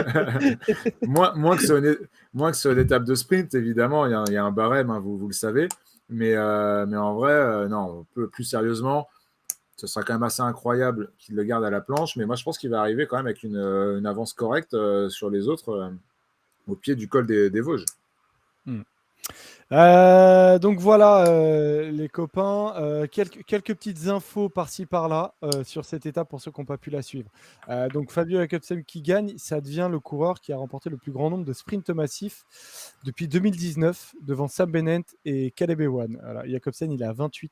sur une étape de sprint, évidemment, il y a un barème, hein, vous le savez. Mais en vrai, non, plus sérieusement, ce sera quand même assez incroyable qu'il le garde à la planche. Mais moi, je pense qu'il va arriver quand même avec une avance correcte sur les autres au pied du col des Vosges. Donc voilà les copains, quelques petites infos par-ci par-là sur cette étape pour ceux qui n'ont pas pu la suivre. Donc Fabio Jakobsen qui gagne, ça devient le coureur qui a remporté le plus grand nombre de sprints massifs depuis 2019 devant Sam Bennett et Caleb Ewan. Alors, Jakobsen il est à 28.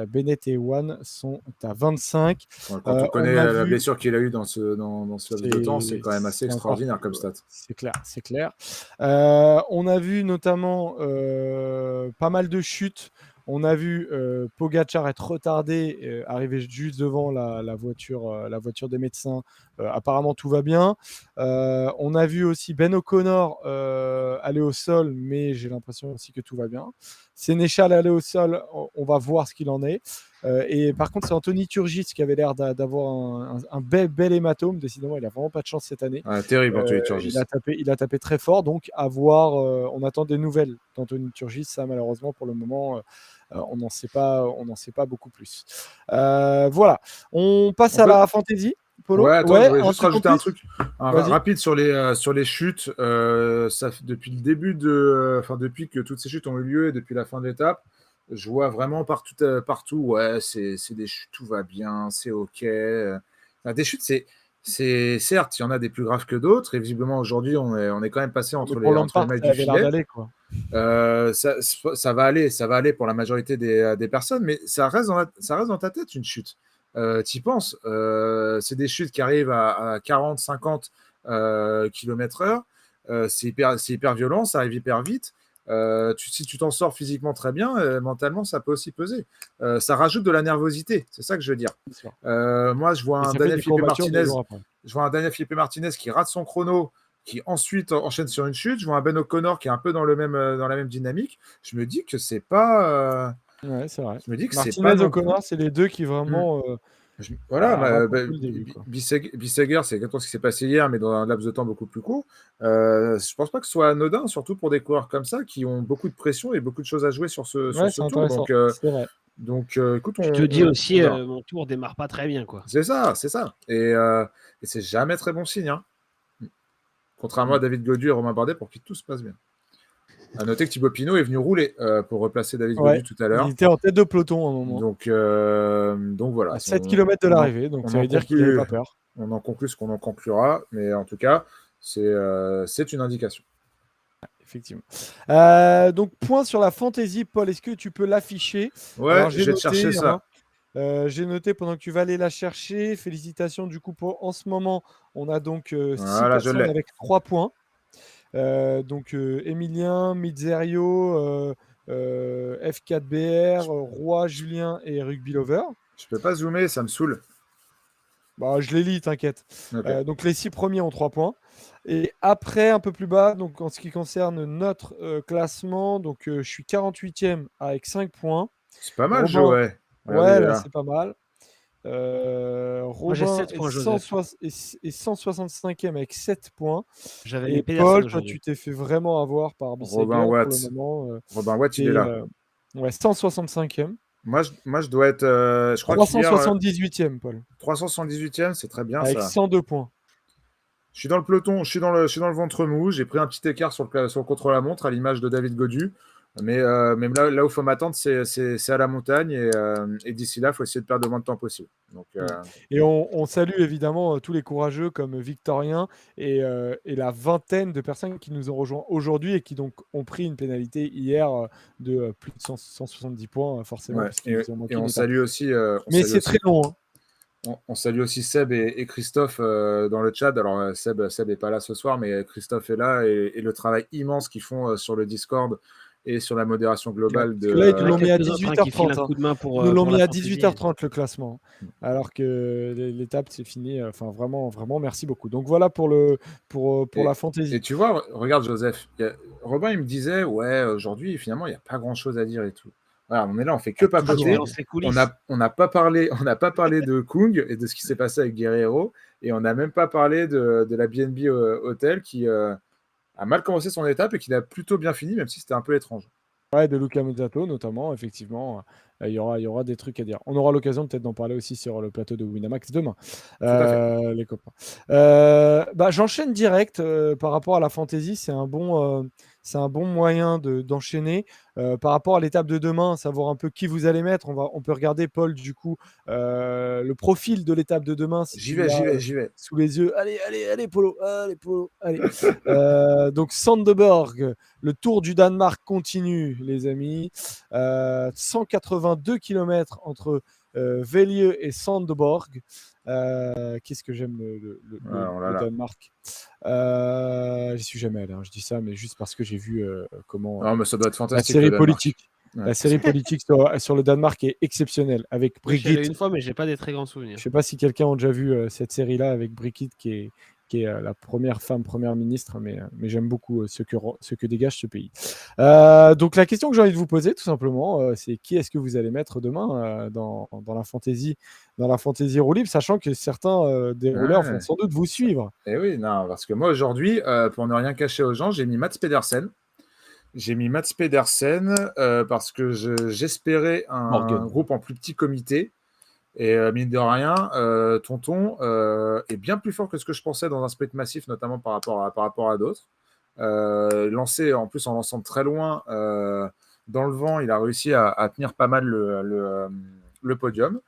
Bennett et Ewan sont à 25. Quand on connaît la blessure qu'il a eue dans ce laps de temps, c'est quand même assez extraordinaire comme stat. C'est clair. On a vu notamment pas mal de chutes On a vu Pogacar être retardé, arriver juste devant la voiture des médecins. Apparemment, tout va bien. On a vu aussi Ben O'Connor aller au sol, mais j'ai l'impression aussi que tout va bien. Sénéchal aller au sol, on va voir ce qu'il en est. Et par contre, c'est Anthony Turgis qui avait l'air d'avoir un bel hématome. Décidément, il n'a vraiment pas de chance cette année. Terrible, Anthony Turgis. Il a tapé très fort, donc à voir. On attend des nouvelles d'Anthony Turgis. Ça, malheureusement, pour le moment, on n'en sait pas beaucoup plus. Voilà. On passe à la fantaisie. Polo. Ouais, attends, je voulais juste truc en rajouter un plus truc Vas-y. rapide sur les chutes. Depuis le début depuis que toutes ces chutes ont eu lieu et depuis la fin de l'étape, je vois vraiment partout, ouais, c'est des chutes, tout va bien, c'est ok. Des chutes, certes, il y en a des plus graves que d'autres. Et visiblement aujourd'hui, on est quand même passé Mais entre pour les Lampard, mailles ça du avait l'air filet. d'aller, quoi. Ça va aller pour la majorité des personnes, mais ça reste dans ta tête une chute. T'y penses, c'est des chutes qui arrivent à 40, 50 km/h. C'est hyper violent, ça arrive hyper vite. Si tu t'en sors physiquement très bien, mentalement, ça peut aussi peser. Ça rajoute de la nervosité, c'est ça que je veux dire. C'est sûr. Moi, je vois Et un ça fait Daniel des Felipe courbatures 2 Martinez. jours après. Je vois un Daniel Felipe Martinez qui rate son chrono, qui ensuite enchaîne sur une chute. Je vois un Ben O'Connor qui est un peu dans la même dynamique. Je me dis que c'est pas. Ouais, c'est vrai. Je me dis que c'est pas Martinez, non plus. O'Connor, c'est les deux qui vraiment Voilà, racontent tout le début, quoi. Bissegger, c'est exactement ce qui s'est passé hier, mais dans un laps de temps beaucoup plus court. Je pense pas que ce soit anodin, surtout pour des coureurs comme ça qui ont beaucoup de pression et beaucoup de choses à jouer sur Ouais, ce c'est tour. intéressant. C'est vrai. Donc, écoute, Je te dis aussi, on verra. mon tour démarre pas très bien, quoi. C'est ça. Et c'est jamais très bon signe, hein. Contrairement à David Gaudu et Romain Bardet, pour qui tout se passe bien. À noter que Thibaut Pinot est venu rouler pour replacer David Gaudu tout à l'heure. Il était en tête de peloton à un moment. Donc voilà. À 7 km de l'arrivée, donc ça veut dire qu'il n'avait pas peur. On en conclut ce qu'on en conclura, mais en tout cas, c'est une indication. Effectivement. Donc, point sur la fantaisie, Paul, est-ce que tu peux l'afficher? Ouais, Alors, je vais te chercher ça. J'ai noté pendant que tu vas aller la chercher. Félicitations du coup en ce moment. On a donc 6 Voilà, je personnes l'ai. avec 3 points. Donc Emilien, Mizerio, F4BR, Roy, Julien et Rugby Lover. Je peux pas zoomer, ça me saoule. Bah, je les lis, t'inquiète. Okay. Donc les 6 premiers ont 3 points. Et après, un peu plus bas, donc en ce qui concerne notre classement, donc je suis 48e avec 5 points. C'est pas mal, Robin, Joe. ouais, là c'est pas mal. Moi, j'ai Robin 7 points, Joseph. est 165e avec 7 points. J'avais Et mis Pedersen Paul, toi, aujourd'hui. tu t'es fait vraiment avoir par Bissegger Robin pour Watt. le moment. Robin Watt, il est là. Ouais, 165e. Moi, je dois être. Je crois 378e, Paul. 378e, c'est très bien avec ça. 102 points. Je suis dans le peloton, je suis dans le ventre mou. J'ai pris un petit écart sur le contre-la-montre à l'image de David Gaudu. Mais là où il faut m'attendre, c'est à la montagne. Et d'ici là, il faut essayer de perdre le moins de temps possible. Donc, Et on salue évidemment tous les courageux comme Victorien et la vingtaine de personnes qui nous ont rejoints aujourd'hui et qui donc ont pris une pénalité hier de plus de 170 points, forcément. ouais. Parce qu'ils nous ont manqué Et on une étape. salue aussi. Mais c'est très long. Hein. On salue aussi Seb et Christophe dans le chat. Alors, Seb n'est pas là ce soir, mais Christophe est là. Et le travail immense qu'ils font sur le Discord et sur la modération globale Parce que là, ils nous l'ont mis à Quelques autres, qui filent un 18h30. coup de main pour, Ils nous l'ont pour mis la à fantaisie. 18h30 le classement. Alors que l'étape, c'est fini. Enfin, vraiment, vraiment, merci beaucoup. Donc voilà pour la fantaisie. Et tu vois, regarde Joseph. Robin, il me disait, ouais, aujourd'hui, finalement, il n'y a pas grand-chose à dire et tout. Voilà, on est là, on fait que papoter. On n'a pas parlé de Kung et de ce qui s'est passé avec Guerrero. Et on n'a même pas parlé de la BNB Hotel qui a mal commencé son étape et qui a plutôt bien fini, même si c'était un peu étrange. Ouais, de Luca Mozzato notamment, effectivement, il y aura des trucs à dire. On aura l'occasion peut-être d'en parler aussi sur le plateau de Winamax demain, les copains. J'enchaîne direct par rapport à la fantaisie, c'est un bon moyen d'enchaîner. Par rapport à l'étape de demain, savoir un peu qui vous allez mettre, on peut regarder, Paul, du coup, le profil de l'étape de demain. Si j'y vais. Sous les yeux. Allez, Polo, allez. Donc, Sandeborg, le Tour du Danemark continue, les amis. 182 km entre Velieu et Sandeborg. Qu'est-ce que j'aime le Danemark. J'y suis jamais allé, hein, je dis ça, mais juste parce que j'ai vu comment non, mais ça doit être fantastique, la série politique. Ouais. La série politique sur le Danemark est exceptionnelle avec Moi, j'y allais Brigitte. une fois, mais j'ai pas des très grands souvenirs. Je sais pas si quelqu'un a déjà vu cette série-là avec Brigitte qui est la première femme première ministre, mais j'aime beaucoup ce que dégage ce pays. Donc la question que j'ai envie de vous poser, tout simplement, c'est qui est-ce que vous allez mettre demain dans la fantasy roue libre, sachant que certains des rouleurs vont Ouais. sans doute vous suivre. Et oui, non, parce que moi aujourd'hui, pour ne rien cacher aux gens, j'ai mis Mats Pedersen. Parce que j'espérais un Morgan. groupe en plus petit comité. Et mine de rien, Tonton est bien plus fort que ce que je pensais dans un sprint massif, notamment par rapport à d'autres. Lancé en plus en lançant de très loin dans le vent, il a réussi à tenir pas mal le podium.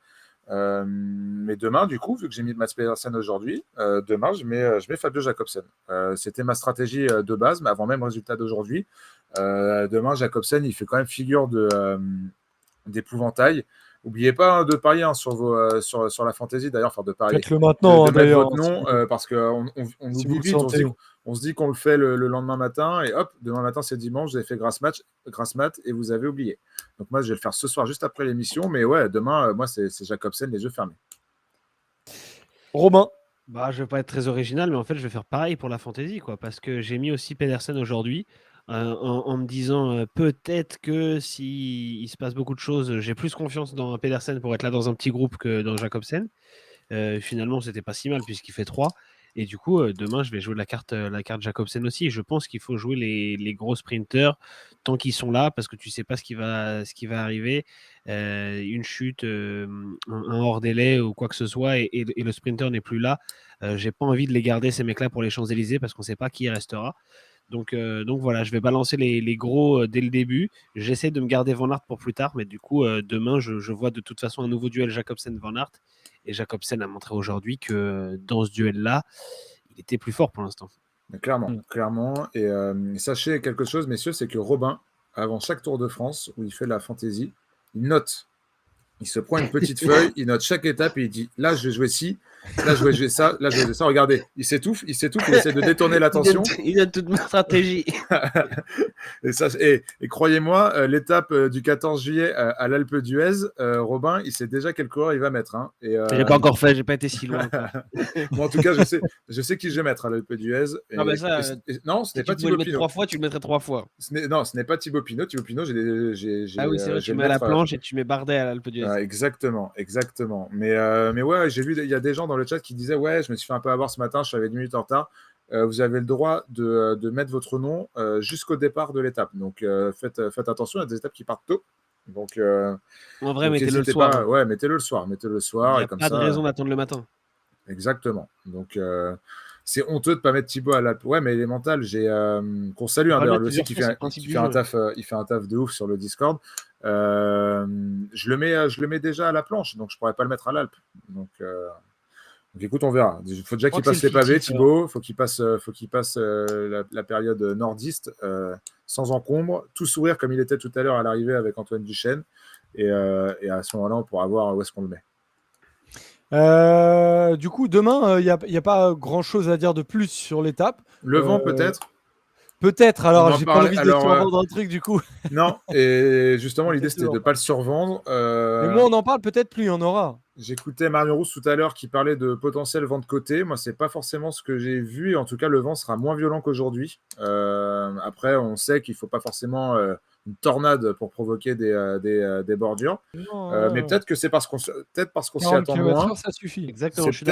Mais demain, du coup, vu que j'ai mis Mats Pedersen aujourd'hui, demain, je mets Fabio Jacobsen. C'était ma stratégie de base, mais avant même le résultat d'aujourd'hui. Demain, Jacobsen, il fait quand même figure d'épouvantail. N'oubliez pas de parier sur la fantaisie, d'ailleurs, enfin de parier, Faites-le maintenant, de mettre d'ailleurs, votre nom, parce qu'on si oublie vous le vite, sentez. on se dit qu'on le fait le lendemain matin, et hop, demain matin c'est dimanche, vous avez fait grasse mat, et vous avez oublié. Donc moi, je vais le faire ce soir, juste après l'émission, mais ouais, demain, moi, c'est Jacobsen, les yeux fermés. Robin. Bah, je vais pas être très original, mais en fait, je vais faire pareil pour la fantasy, quoi, parce que j'ai mis aussi Pedersen aujourd'hui, en me disant peut-être que si il se passe beaucoup de choses, j'ai plus confiance dans Pedersen pour être là dans un petit groupe que dans Jacobsen. Finalement, c'était pas si mal puisqu'il fait 3. Et du coup, demain, je vais jouer la carte Jacobsen aussi. Et je pense qu'il faut jouer les gros sprinters tant qu'ils sont là, parce que tu sais pas ce qui va arriver. Une chute, un hors délai ou quoi que ce soit, et le sprinter n'est plus là. J'ai pas envie de les garder, ces mecs-là, pour les Champs-Élysées, parce qu'on sait pas qui y restera. Donc voilà, je vais balancer les gros dès le début. J'essaie de me garder Van Aert pour plus tard, mais du coup, demain, je vois de toute façon un nouveau duel Jacobsen-Van Aert. Et Jacobsen a montré aujourd'hui que dans ce duel-là, il était plus fort pour l'instant. Clairement. Et sachez quelque chose, messieurs, c'est que Robin, avant chaque Tour de France, où il fait la fantaisie, il note. Il se prend une petite feuille, il note chaque étape et il dit là, je vais jouer ci, là, je vais jouer ça, là, je vais jouer ça. Regardez, il s'étouffe, il essaie de détourner l'attention. Il a toute ma stratégie. et croyez-moi, l'étape du 14 juillet à l'Alpe d'Huez, Robin, il sait déjà quel coureur il va mettre. Hein. Je l'ai pas encore fait, j'ai pas été si loin. Moi, en tout cas, je sais qui je vais mettre à l'Alpe d'Huez. Non, ce n'est pas Thibaut Pinot. Thibaut Pinot. 3 fois, tu le mettrais 3 fois. Non, ce n'est pas Thibaut Pinot. Thibaut Pinot, ah oui, c'est vrai, tu mets à la planche et tu mets Bardet à l'Alpe d'Huez. Exactement. Mais ouais, j'ai vu, il y a des gens dans le chat qui disaient ouais, je me suis fait un peu avoir ce matin, je suis avec 10 minutes en retard. Vous avez le droit de mettre votre nom jusqu'au départ de l'étape. Donc faites attention, il y a des étapes qui partent tôt. Donc, en vrai, mettez-le le soir. Pas, ouais, mettez-le le soir. Il n'y a pas de raison d'attendre le matin. Exactement. Donc, c'est honteux de ne pas mettre Thibaut à l'Alpe. Ouais, mais il est mental. Qu'on salue, d'ailleurs, lui aussi, qui fait un taf de ouf sur le Discord. Je le mets déjà à la planche, donc je ne pourrais pas le mettre à l'Alpe. Donc, écoute, on verra. Il faut déjà qu'il passe les pavés, Thibaut. Il faut qu'il passe la période nordiste sans encombre, tout sourire comme il était tout à l'heure à l'arrivée avec Antoine Duchesne. Et à ce moment-là, on pourra voir où est-ce qu'on le met. Du coup, demain, il n'y a pas grand-chose à dire de plus sur l'étape. Le vent, peut-être. Peut-être, alors j'ai pas envie de survendre un truc du coup. Non, et justement, l'idée c'était de ne pas le survendre. Mais moi, on en parle, peut-être plus il y en aura. J'écoutais Marion Rousse tout à l'heure qui parlait de potentiel vent de côté. Moi, c'est pas forcément ce que j'ai vu. Et en tout cas, le vent sera moins violent qu'aujourd'hui. Après, on sait qu'il ne faut pas forcément une tornade pour provoquer des bordures. Mais peut-être que c'est parce qu'on s'y attend moins. Ça suffit. Exactement. C'est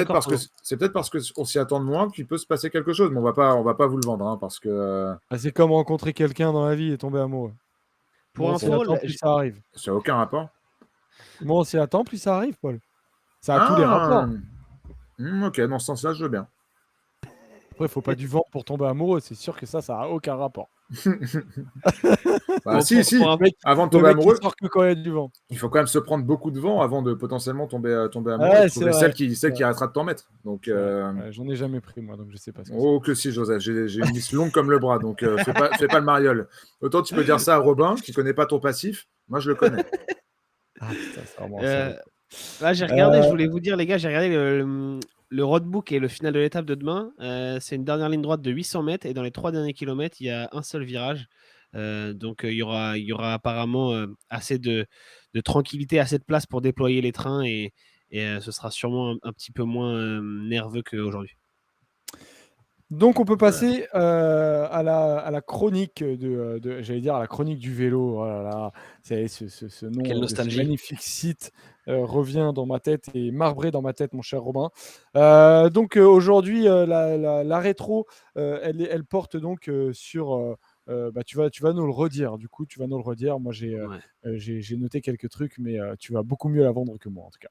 peut-être parce qu'on s'y attend moins qu'il peut se passer quelque chose. Mais on va pas vous le vendre, hein, parce que. C'est comme rencontrer quelqu'un dans la vie et tomber amoureux. Pour info, plus ça arrive. Ça n'a aucun rapport. Moi, on s'y attend, plus ça arrive, Paul. Ça a tous les rapports. Ok, dans ce sens-là, je veux bien. Après, il faut pas du vent pour tomber amoureux. C'est sûr que ça n'a aucun rapport. Si. Avant de tomber amoureux, que quand il y a du vent. Il faut quand même se prendre beaucoup de vent avant de potentiellement tomber amoureux. Ouais, trouver celle qui arrêtera de t'en mettre. Donc, j'en ai jamais pris, moi, donc je sais pas. Que si, Joseph. J'ai une liste longue comme le bras, donc fais pas le mariole. Autant tu peux dire ça à Robin, qui connaît pas ton passif. Moi, je le connais. Là, j'ai regardé, je voulais vous dire, les gars, j'ai regardé le roadbook et le final de l'étape de demain. C'est une dernière ligne droite de 800 mètres et dans les 3 derniers kilomètres, il y a un seul virage. Donc il y aura apparemment assez de tranquillité, assez de place pour déployer les trains et ce sera sûrement un petit peu moins nerveux qu'aujourd'hui. Donc on peut Ouais. passer à la chronique j'allais dire à la chronique du vélo. Oh là là, ce nom Quelle de ce nostalgie. magnifique site revient dans ma tête et marbré dans ma tête, mon cher Robin. Donc aujourd'hui, la rétro, elle porte donc sur. Bah, tu vas nous le redire. Du coup, tu vas nous le redire. Moi, Ouais. j'ai noté quelques trucs, mais tu vas beaucoup mieux la vendre que moi, en tout cas.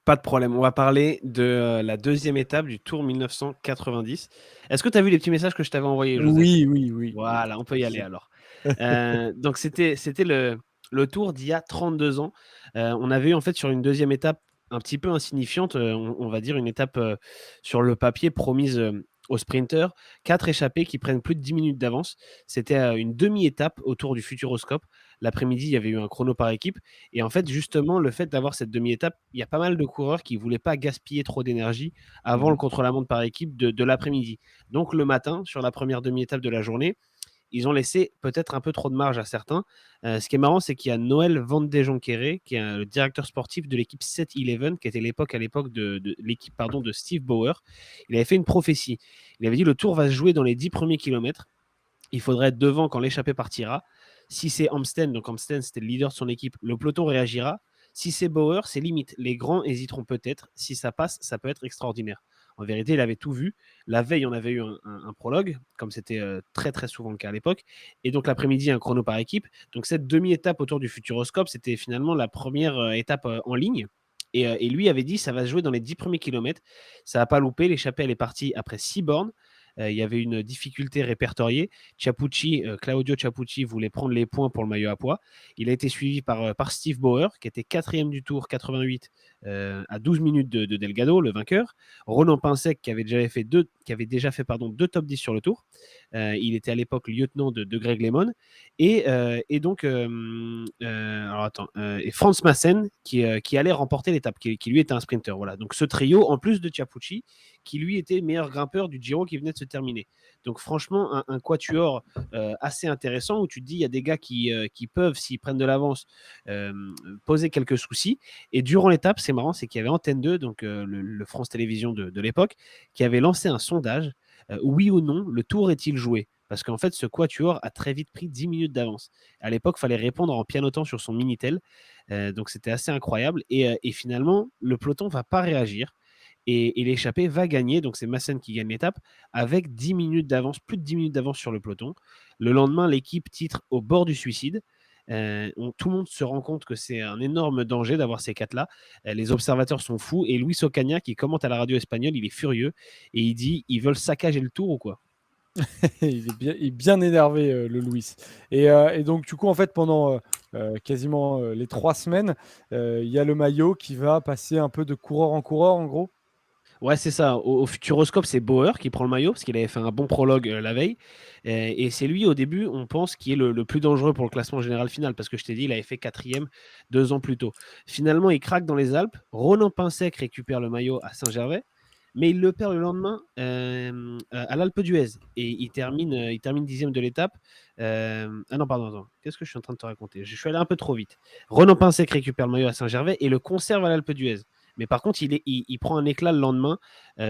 Pas de problème. On va parler de la deuxième étape du Tour 1990. Est-ce que tu as vu les petits messages que je t'avais envoyés, Joseph? Oui, oui, oui, oui. Voilà, on peut y aller alors. Donc c'était le Tour d'il y a 32 ans. On avait eu en fait sur une deuxième étape un petit peu insignifiante, on va dire une étape sur le papier promise aux sprinteurs, 4 échappés qui prennent plus de 10 minutes d'avance. C'était une demi-étape autour du Futuroscope. L'après-midi, il y avait eu un chrono par équipe. Et en fait, justement, le fait d'avoir cette demi-étape, il y a pas mal de coureurs qui ne voulaient pas gaspiller trop d'énergie avant le contre-la-montre par équipe de l'après-midi. Donc le matin, sur la première demi-étape de la journée, ils ont laissé peut-être un peu trop de marge à certains. Ce qui est marrant, c'est qu'il y a Noël Van de Jonquere, qui est le directeur sportif de l'équipe 7-Eleven, qui était à l'époque de l'équipe de Steve Bauer. Il avait fait une prophétie. Il avait dit le tour va se jouer dans les 10 premiers kilomètres. Il faudrait être devant quand l'échappée partira. Si c'est Amsden, donc Amsden c'était le leader de son équipe, le peloton réagira. Si c'est Bauer, c'est limite. Les grands hésiteront peut-être. Si ça passe, ça peut être extraordinaire. En vérité, il avait tout vu. La veille, on avait eu un prologue, comme c'était très très souvent le cas à l'époque. Et donc l'après-midi, un chrono par équipe. Donc cette demi-étape autour du Futuroscope, c'était finalement la première étape en ligne. Et lui avait dit, ça va se jouer dans les 10 premiers kilomètres. Ça n'a pas loupé. L'échappée, elle est partie après 6 bornes. Il y avait une difficulté répertoriée. Claudio Ciapucci voulait prendre les points pour le maillot à pois. Il a été suivi par Steve Bauer, qui était 4e du tour, 88, à 12 minutes de Delgado, le vainqueur. Ronan Pinsec, qui avait déjà fait 2 top 10 sur le tour. Il était à l'époque lieutenant de Greg LeMond. Et donc, alors attends, et Franz Massen, qui allait remporter l'étape, qui lui était un sprinter. Voilà. Donc ce trio, en plus de Ciapucci, qui lui était meilleur grimpeur du Giro qui venait de se terminer. Donc franchement, un quatuor assez intéressant où tu te dis, il y a des gars qui peuvent, s'ils prennent de l'avance, poser quelques soucis. Et durant l'étape, c'est marrant, c'est qu'il y avait Antenne 2, donc le France Télévisions de l'époque, qui avait lancé un sondage, oui ou non, le tour est-il joué? Parce qu'en fait, ce quatuor a très vite pris 10 minutes d'avance. À l'époque, il fallait répondre en pianotant sur son Minitel. Donc c'était assez incroyable. Et finalement, le peloton ne va pas réagir. Et l'échappée va gagner, donc c'est Massen qui gagne l'étape, avec 10 minutes d'avance, plus de 10 minutes d'avance sur le peloton. Le lendemain, l'équipe titre au bord du suicide. Tout le monde se rend compte que c'est un énorme danger d'avoir ces quatre-là. Les observateurs sont fous et Luis Ocaña, qui commente à la radio espagnole, il est furieux et il dit ils veulent saccager le tour ou quoi? Il est bien énervé, le Louis. Et donc, du coup, en fait, pendant quasiment les 3 semaines, il y a le maillot qui va passer un peu de coureur en coureur, en gros. Ouais, c'est ça. Au Futuroscope, c'est Bauer qui prend le maillot parce qu'il avait fait un bon prologue la veille. Et c'est lui, au début, on pense, qui est le plus dangereux pour le classement général final parce que je t'ai dit, il avait fait 4e 2 ans plus tôt. Finalement, il craque dans les Alpes. Ronan Pinsec récupère le maillot à Saint-Gervais, mais il le perd le lendemain à l'Alpe d'Huez. Et il termine 10e de l'étape. Ah non, pardon, attends. Qu'est-ce que je suis en train de te raconter? Je suis allé un peu trop vite. Ronan Pinsec récupère le maillot à Saint-Gervais et le conserve à l'Alpe d'Huez. Mais par contre, il prend un éclat le lendemain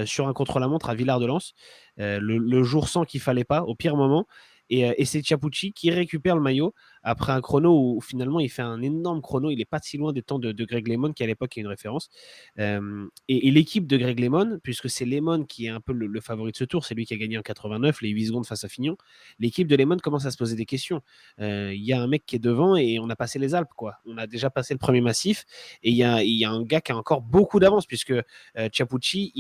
sur un contre-la-montre à Villard-de-Lans, le jour sans qu'il fallait pas, au pire moment. Et c'est Ciapucci qui récupère le maillot après un chrono où finalement il fait un énorme chrono. Il n'est pas si loin des temps de Greg LeMond, qui à l'époque est une référence. Et l'équipe de Greg LeMond, puisque c'est LeMond qui est un peu le favori de ce tour, c'est lui qui a gagné en 89, les 8 secondes face à Fignon. L'équipe de LeMond commence à se poser des questions. Il y a un mec qui est devant et on a passé les Alpes, quoi. On a déjà passé le premier massif et il y a un gars qui a encore beaucoup d'avance puisque Ciapucci,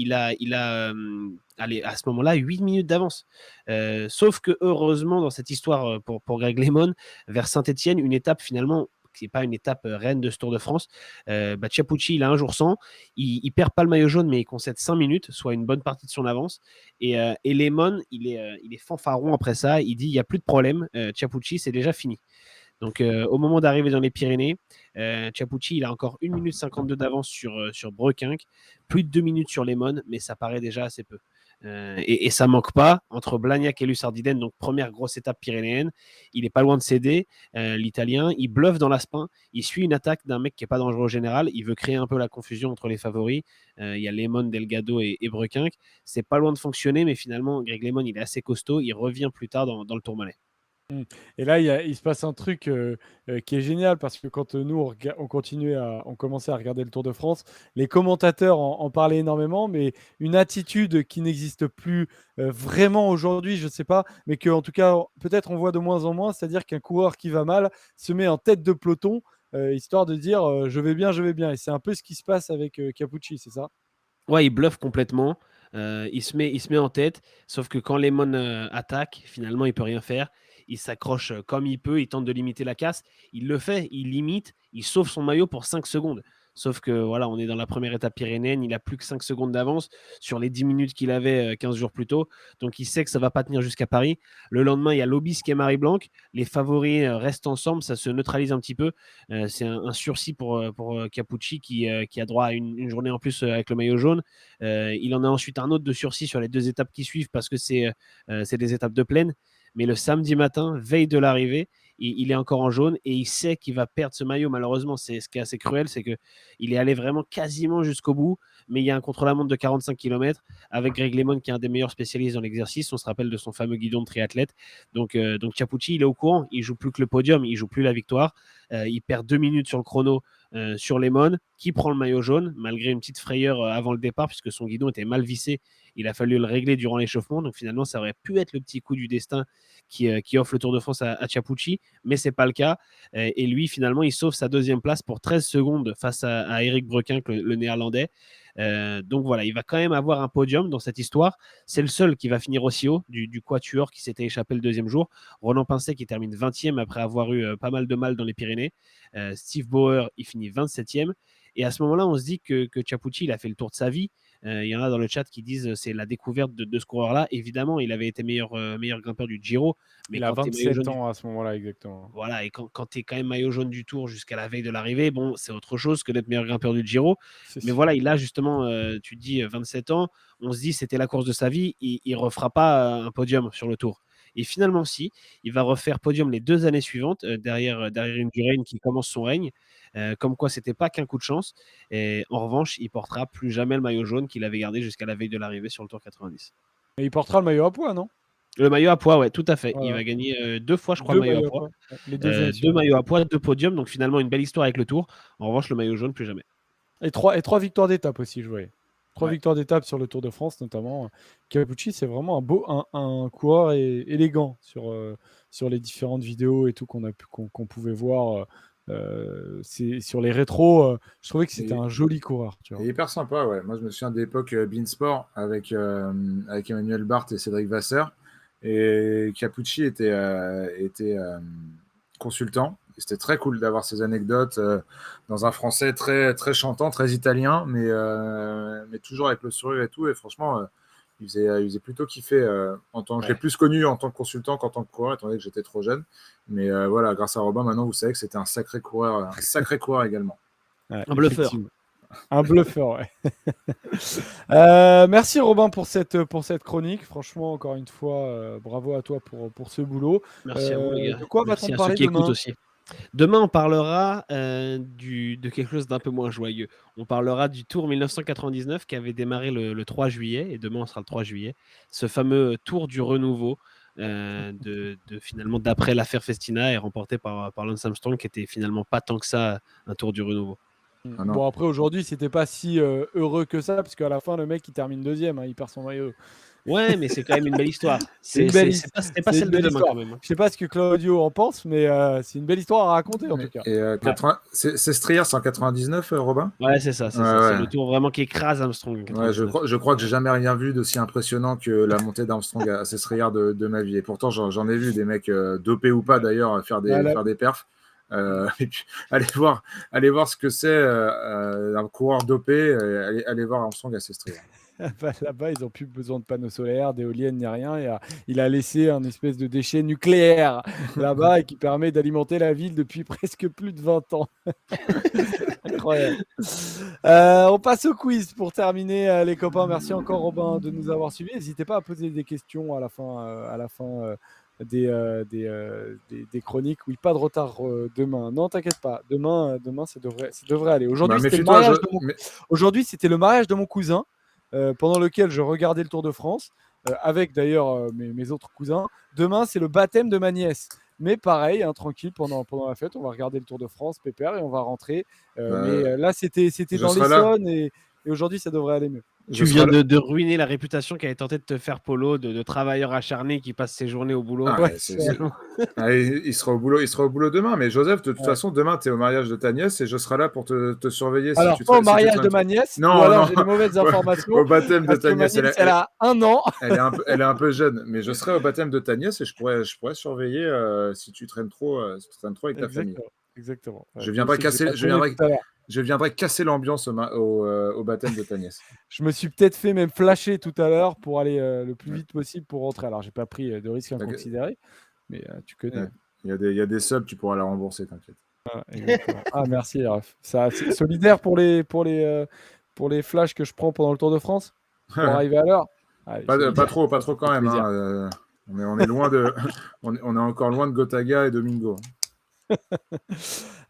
allez, à ce moment-là, 8 minutes d'avance. Sauf que heureusement, dans cette histoire pour Greg LeMond, vers Saint-Etienne, une étape finalement qui n'est pas une étape reine de ce Tour de France, Ciapucci, il a un jour sans, il perd pas le maillot jaune, mais il concède 5 minutes, soit une bonne partie de son avance. Et LeMond, il est fanfaron après ça, il dit il n'y a plus de problème, Ciapucci, c'est déjà fini. Donc, au moment d'arriver dans les Pyrénées, Chiappucci, il a encore 1 minute 52 d'avance sur Brequinck, plus de 2 minutes sur Lemon, mais ça paraît déjà assez peu. Et ça manque pas entre Blagnac et Lussardiden, donc première grosse étape pyrénéenne. Il est pas loin de céder, l'Italien. Il bluffe dans l'Aspin. Il suit une attaque d'un mec qui est pas dangereux au général. Il veut créer un peu la confusion entre les favoris. Il y a Lemon, Delgado et Brequinck. C'est pas loin de fonctionner, mais finalement, Greg Lemon, il est assez costaud. Il revient plus tard dans le Tourmalet. Et là, il se passe un truc qui est génial parce que quand nous, on commençait à regarder le Tour de France, les commentateurs en parlaient énormément, mais une attitude qui n'existe plus vraiment aujourd'hui, je ne sais pas, mais qu'en tout cas, peut-être on voit de moins en moins, c'est-à-dire qu'un coureur qui va mal se met en tête de peloton, histoire de dire je vais bien, je vais bien. Et c'est un peu ce qui se passe avec Capucci, c'est ça? Ouais, il bluffe complètement. Il se met en tête, sauf que quand Lemon attaque, finalement, il peut rien faire. Il s'accroche comme il peut, il tente de limiter la casse. Il le fait, il limite, il sauve son maillot pour 5 secondes. Sauf que voilà, on est dans la première étape pyrénéenne, il a plus que 5 secondes d'avance sur les 10 minutes qu'il avait 15 jours plus tôt. Donc il sait que ça va pas tenir jusqu'à Paris. Le lendemain, il y a Lobisque et Marie-Blanc. Les favoris restent ensemble, ça se neutralise un petit peu. C'est un sursis pour Capucci qui a droit à une journée en plus avec le maillot jaune. Il en a ensuite un autre de sursis sur les 2 étapes qui suivent parce que c'est des étapes de plaine. Mais le samedi matin, veille de l'arrivée, il est encore en jaune et il sait qu'il va perdre ce maillot. Malheureusement, c'est ce qui est assez cruel, c'est qu'il est allé vraiment quasiment jusqu'au bout, mais il y a un contre-la-montre de 45 km avec Greg Lemon qui est un des meilleurs spécialistes dans l'exercice. On se rappelle de son fameux guidon de triathlète. Donc Chiappucci, il est au courant. Il joue plus que le podium, il joue plus la victoire. Il perd 2 minutes sur le chrono sur Lemon, qui prend le maillot jaune, malgré une petite frayeur avant le départ, puisque son guidon était mal vissé. Il a fallu le régler durant l'échauffement. Donc finalement, ça aurait pu être le petit coup du destin qui offre le Tour de France à Chiappucci, mais c'est pas le cas. Et lui, finalement, il sauve sa 2e place pour 13 secondes face à Eric Brequinck, le néerlandais. Donc voilà, il va quand même avoir un podium dans cette histoire. C'est le seul qui va finir aussi haut du quatuor qui s'était échappé le 2e jour. Ronan Pincet qui termine 20e après avoir eu pas mal de mal dans les Pyrénées. Steve Bauer, il finit 27e. Et à ce moment-là, on se dit que Chiappucci, il a fait le tour de sa vie. Il y en a dans le chat qui disent c'est la découverte de ce coureur-là. Évidemment, il avait été meilleur grimpeur du Giro. Mais Il a quand tu es maillot 27 jaune ans à ce moment-là, exactement. voilà, et quand tu es quand même maillot jaune du Tour jusqu'à la veille de l'arrivée, bon, c'est autre chose que d'être meilleur grimpeur du Giro. C'est Mais sûr. voilà, il a justement, tu dis 27 ans, on se dit c'était la course de sa vie, il ne refera pas un podium sur le Tour. Et finalement, si, il va refaire podium les 2 années suivantes, derrière Indurain qui commence son règne. Comme quoi, c'était pas qu'un coup de chance. Et en revanche, il portera plus jamais le maillot jaune qu'il avait gardé jusqu'à la veille de l'arrivée sur le Tour 90. Et il portera le maillot à poids, non? Le maillot à poids, ouais, tout à fait. Il Voilà. va gagner 2 fois, je crois, 2 le maillot à maillots à poids. poids. Ouais, les 2 années 2 suivantes. maillots à poids, 2 podiums, donc finalement une belle histoire avec le Tour. En revanche, le maillot jaune, plus jamais. Et 3 victoires d'étape aussi, je voyais. 3 Ouais. victoires d'étape sur le Tour de France, notamment. Capucci, c'est vraiment un coureur élégant sur les différentes vidéos et tout qu'on pouvait voir. C'est sur les rétros, je trouvais que c'était un joli coureur. Tu vois. Et hyper sympa, ouais. Moi, je me souviens de l'époque Beansport avec Emmanuel Barthes et Cédric Vasseur. Et Capucci était consultant. Et c'était très cool d'avoir ces anecdotes dans un français très, très chantant, très italien, mais toujours avec le sourire et tout. Et franchement, il faisait plutôt kiffer. Je l'ai plus connu en tant que consultant qu'en tant que coureur, étant donné que j'étais trop jeune. Mais voilà, grâce à Robin, maintenant, vous savez que c'était un sacré coureur également. Ouais, Un bluffeur. effectivement. Un bluffeur, ouais. Merci Robin pour cette chronique. Franchement, encore une fois, bravo à toi pour ce boulot. Merci à vous, les gars. De quoi Merci va-t-on à parler ceux qui demain écoutent aussi. Demain, on parlera de quelque chose d'un peu moins joyeux. On parlera du Tour 1999 qui avait démarré le 3 juillet, et demain, on sera le 3 juillet. Ce fameux Tour du renouveau, finalement d'après l'affaire Festina, et remporté par Lance Armstrong, qui était finalement pas tant que ça un Tour du renouveau. Ah non. Bon, après, aujourd'hui, c'était pas si heureux que ça, parce qu'à la fin, le mec, il termine 2e, hein, il perd son maillot. Ouais, mais c'est quand même une belle histoire. C'est une belle C'était pas celle de demain, histoire. quand même. Je sais pas ce que Claudio en pense, mais c'est une belle histoire à raconter, en tout cas. Et c'est Strier, c'est en 99, Robin? Ouais, c'est ça. C'est le Tour vraiment qui écrase Armstrong. Ouais, je crois que j'ai jamais rien vu d'aussi impressionnant que la montée d'Armstrong à Strier de ma vie. Et pourtant, j'en ai vu des mecs dopés ou pas d'ailleurs faire des perfs. Et puis, allez voir ce que c'est un coureur dopé. Allez voir Armstrong à Strier. Bah, là-bas, ils n'ont plus besoin de panneaux solaires, d'éoliennes, ni rien. Il a laissé un espèce de déchet nucléaire là-bas et qui permet d'alimenter la ville depuis presque plus de 20 ans. Incroyable. On passe au quiz pour terminer, les copains. Merci encore, Robin, de nous avoir suivis. N'hésitez pas à poser des questions à la fin des chroniques. Oui, pas de retard demain. Non, t'inquiète pas. Demain, ça devrait aller. Aujourd'hui, c'était le méfie-toi, mariage de mon... Aujourd'hui, c'était le mariage de mon cousin, pendant lequel je regardais le Tour de France, avec d'ailleurs mes autres cousins. Demain, c'est le baptême de ma nièce. Mais pareil, hein, tranquille, pendant la fête, on va regarder le Tour de France, pépère, et on va rentrer. Mais là, c'était je dans serai là. l'Essonne, et aujourd'hui, ça devrait aller mieux. Tu viens de ruiner la réputation qu'avait tenté de te faire Polo, de travailleur acharné qui passe ses journées au boulot. Ah, Ouais, il sera au boulot demain. Mais Joseph, de toute Ouais. façon, demain, tu es au mariage de ta nièce et je serai là pour te surveiller. Alors, si tu pas au si tu mariage traînes de trop. ma nièce, Non, ou alors non. j'ai les mauvaises informations. Au baptême de Parce que ta ma nièce. nièce, elle a 1 an. Elle est un peu jeune, mais je serai au baptême de ta nièce et je pourrais surveiller si tu traînes trop avec ta famille. Exactement. Je viendrai casser, Tout à l'heure. je viendrai casser l'ambiance au baptême de ta nièce. Je me suis peut-être fait même flasher tout à l'heure pour aller le plus vite possible pour rentrer. Alors, j'ai pas pris de risque inconsidéré, mais tu connais. Ouais. Il y a des subs, tu pourras la rembourser, t'inquiète. Exactement. Ah, merci, Raph. Ça, c'est solidaire pour les flashs que je prends pendant le Tour de France pour arriver à l'heure. Allez, Pas solidaire. trop Ça quand fait même. plaisir. Hein. On est loin de, on est encore loin de Gotaga et Domingo.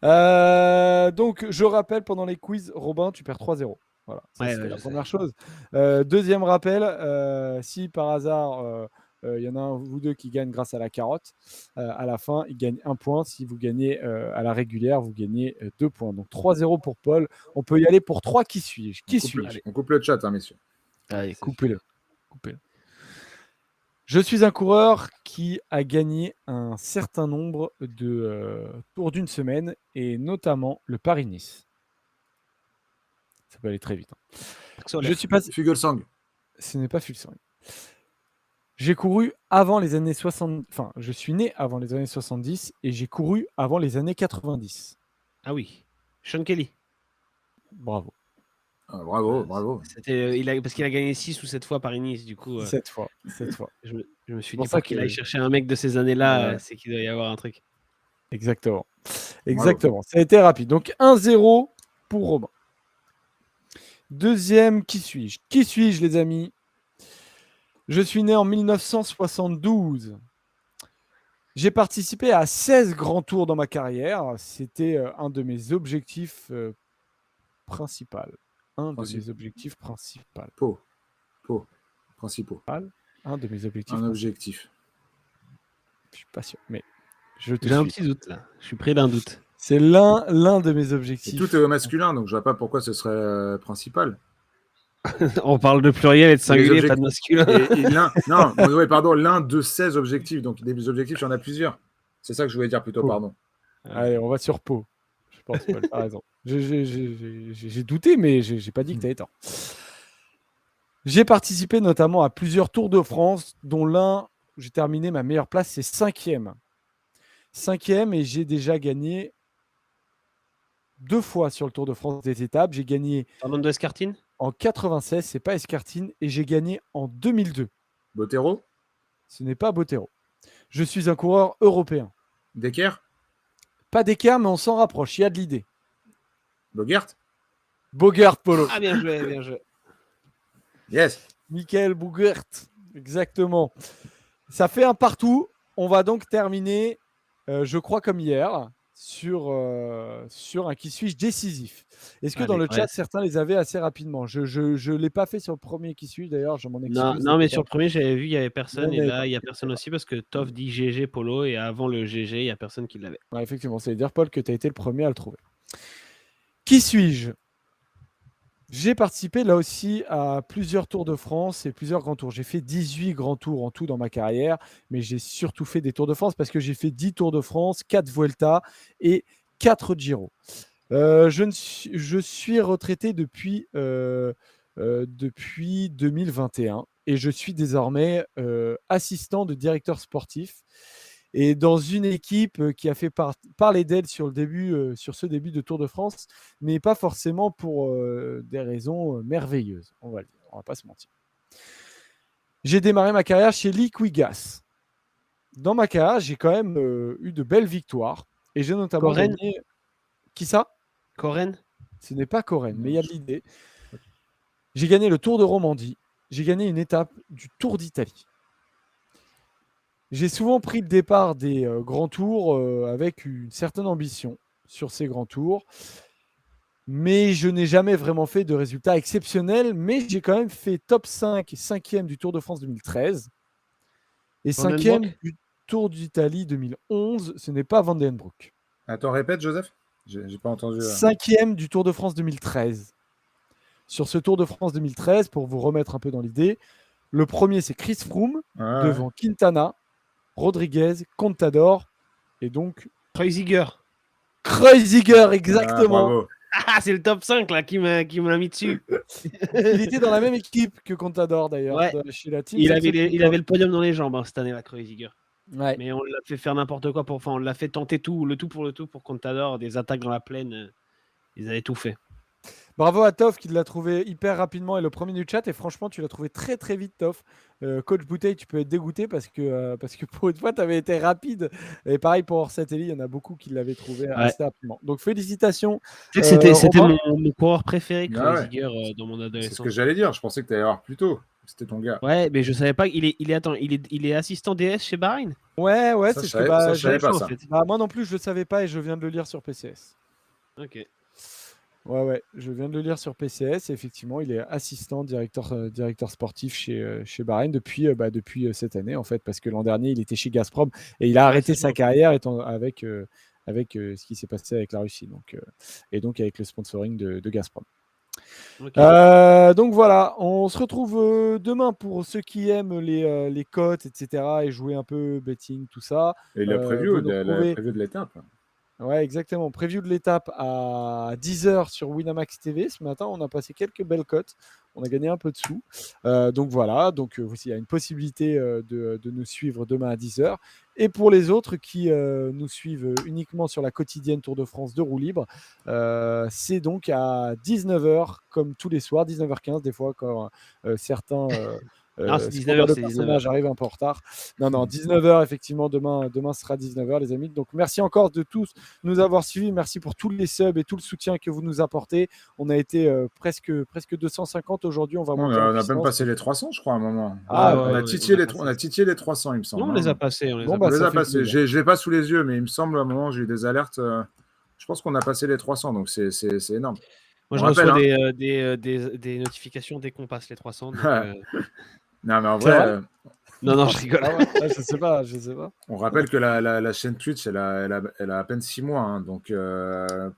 Donc, je rappelle pendant les quiz, Robin, tu perds 3-0. Voilà, ça c'était la je première chose. Deuxième rappel, si par hasard il y en a un vous deux qui gagne grâce à la carotte, à la fin, il gagne 1 point. Si vous gagnez à la régulière, vous gagnez 2 points. Donc 3-0 pour Paul. On peut y aller pour 3. Qui suis-je On coupe le chat, hein, messieurs. Allez, Coupez-le. Je suis un coureur qui a gagné un certain nombre de tours d'une semaine, et notamment le Paris-Nice. Ça peut aller très vite. Je suis passé... Fuglsang. Ce n'est pas Fuglsang. J'ai couru avant les années 60. Enfin, je suis né avant les années 70 et j'ai couru avant les années 90. Ah oui, Sean Kelly. Bravo. Ah, bravo. Parce qu'il a gagné 6 ou 7 fois Paris-Nice, du coup. 7 fois. Je me suis Pour dit, ça qu'il que- aille chercher un mec de ces années-là, Ouais. c'est qu'il doit y avoir un truc. Exactement. Ça a été rapide. Donc 1-0 pour Robin. Deuxième, qui suis-je Qui suis-je, les amis? Je suis né en 1972. J'ai participé à 16 grands tours dans ma carrière. C'était un de mes objectifs principaux. Un de mes objectifs principaux. Principaux. Un de mes objectifs. Un objectif. Je suis pas sûr, mais je te J'ai un suis. petit doute là. Je suis près d'un doute. C'est l'un de mes Et objectifs. tout est au masculin, donc je vois pas pourquoi ce serait principal. On parle de pluriel et de singulier, pas de masculin. L'un de 16 objectifs. Donc des objectifs, il y en a plusieurs. C'est ça que je voulais dire plutôt, Pau. pardon. Allez, on va sur Pau. Je pense pas, t'as raison. J'ai douté, mais j'ai pas dit que t'avais tort. J'ai participé notamment à plusieurs Tours de France, dont l'un, j'ai terminé ma meilleure place, c'est 5e. 5e, et j'ai déjà gagné 2 fois sur le Tour de France des étapes. J'ai gagné Fernando Escartine en 96, c'est pas Escartine, et j'ai gagné en 2002. Bottero. Ce n'est pas Bottero. Je suis un coureur européen. Decker. Pas d'écart, mais on s'en rapproche. Il y a de l'idée. Bogert. Bogert, Polo. Ah, bien joué, bien joué. Yes. Michael Bogert. Exactement. Ça fait un partout. On va donc terminer, je crois comme hier, sur un qui suis-je décisif. Est-ce que dans le chat, certains les avaient assez rapidement? Je l'ai pas fait sur le premier qui suis d'ailleurs, je m'en excuse. Non, mais sur le premier, j'avais vu, il n'y avait personne. Et là, il n'y a personne aussi parce que Toff dit GG Polo et avant le GG, il n'y a personne qui l'avait. Ouais, effectivement, ça veut dire, Paul, que tu as été le premier à le trouver. Qui suis-je? J'ai participé là aussi à plusieurs Tours de France et plusieurs grands tours. J'ai fait 18 grands tours en tout dans ma carrière, mais j'ai surtout fait des Tours de France parce que j'ai fait 10 Tours de France, 4 Vuelta et 4 Giro. Je suis retraité depuis 2021 et je suis désormais assistant de directeur sportif et dans une équipe qui a fait parler d'elle sur ce début de Tour de France, mais pas forcément pour des raisons merveilleuses, on va le dire. On va pas se mentir. J'ai démarré ma carrière chez Liquigas. Dans ma carrière, j'ai quand même eu de belles victoires. Et j'ai notamment Corren gagné... Qui ça? Corren? Ce n'est pas Corren, mais il y a de l'idée. J'ai gagné le Tour de Romandie. J'ai gagné une étape du Tour d'Italie. J'ai souvent pris le départ des grands tours avec une certaine ambition sur ces grands tours. Mais je n'ai jamais vraiment fait de résultats exceptionnels. Mais j'ai quand même fait top 5 et 5e du Tour de France 2013. Et 5e du Tour d'Italie 2011. Ce n'est pas Van den Broek. Attends, répète, Joseph. J'ai pas entendu. 5e du Tour de France 2013. Sur ce Tour de France 2013, pour vous remettre un peu dans l'idée, le premier, c'est Chris Froome, devant Quintana, Rodriguez, Contador, et donc... Kreuziger, exactement. C'est le top 5 là, qui m'a mis dessus. Il était dans la même équipe que Contador, d'ailleurs, Ouais. chez la team. Il avait le podium dans les jambes cette année, la Kreuziger. Ouais. Mais on l'a fait faire n'importe quoi. On l'a fait tenter le tout pour Contador, des attaques dans la plaine. Ils avaient tout fait. Bravo à Toff qui l'a trouvé hyper rapidement et le premier du chat. Et franchement, tu l'as trouvé très très vite, Toff. Coach Bouteille, tu peux être dégoûté parce que pour une fois, tu avais été rapide. Et pareil pour Orsetelli, il y en a beaucoup qui l'avaient trouvé assez rapidement. Donc félicitations. C'était mon coureur préféré, Kreuziger, dans mon adolescence. C'est ce que j'allais dire. Je pensais que tu allais avoir plus tôt. C'était ton gars. Ouais, mais je savais pas. Il est assistant DS chez Bahreïn. Ouais, Ça, c'est je ce que savais pas ça. en fait. Moi non plus, je le savais pas et je viens de le lire sur PCS. Ok. Ouais, je viens de le lire sur PCS. Et effectivement, il est assistant directeur sportif chez Bahreïn depuis cette année, en fait, parce que l'an dernier, il était chez Gazprom et il a arrêté sa carrière avec ce qui s'est passé avec la Russie, et donc avec le sponsoring de Gazprom. Okay. Donc voilà, on se retrouve demain pour ceux qui aiment les cotes, etc. et jouer un peu betting, tout ça. Et la preview de l'étape. Ouais, exactement. Preview de l'étape à 10h sur Winamax TV. Ce matin, on a passé quelques belles cotes. On a gagné un peu de sous. Donc voilà. Donc il y a une possibilité de nous suivre demain à 10h. Et pour les autres qui nous suivent uniquement sur la quotidienne Tour de France de roue libre, c'est donc à 19h, comme tous les soirs, 19h15 des fois, quand certains... non, c'est 19h, le personnage arrive un peu en retard. Non, 19h, effectivement, demain sera 19h, les amis. Donc, merci encore de tous nous avoir suivis. Merci pour tous les subs et tout le soutien que vous nous apportez. On a été presque 250 aujourd'hui. On a même passé les 300, je crois, à un moment. On a titillé les 300, il me semble. Non, on les a passés. On les a passés. Je ne l'ai pas sous les yeux, mais il me semble, à un moment, j'ai eu des alertes. Je pense qu'on a passé les 300, donc c'est énorme. Moi, je reçois des notifications dès qu'on passe les 300. Donc, non, mais en vrai. Non, je rigole. Je sais pas. On rappelle que la chaîne Twitch, elle a à peine 6 mois. Hein, donc,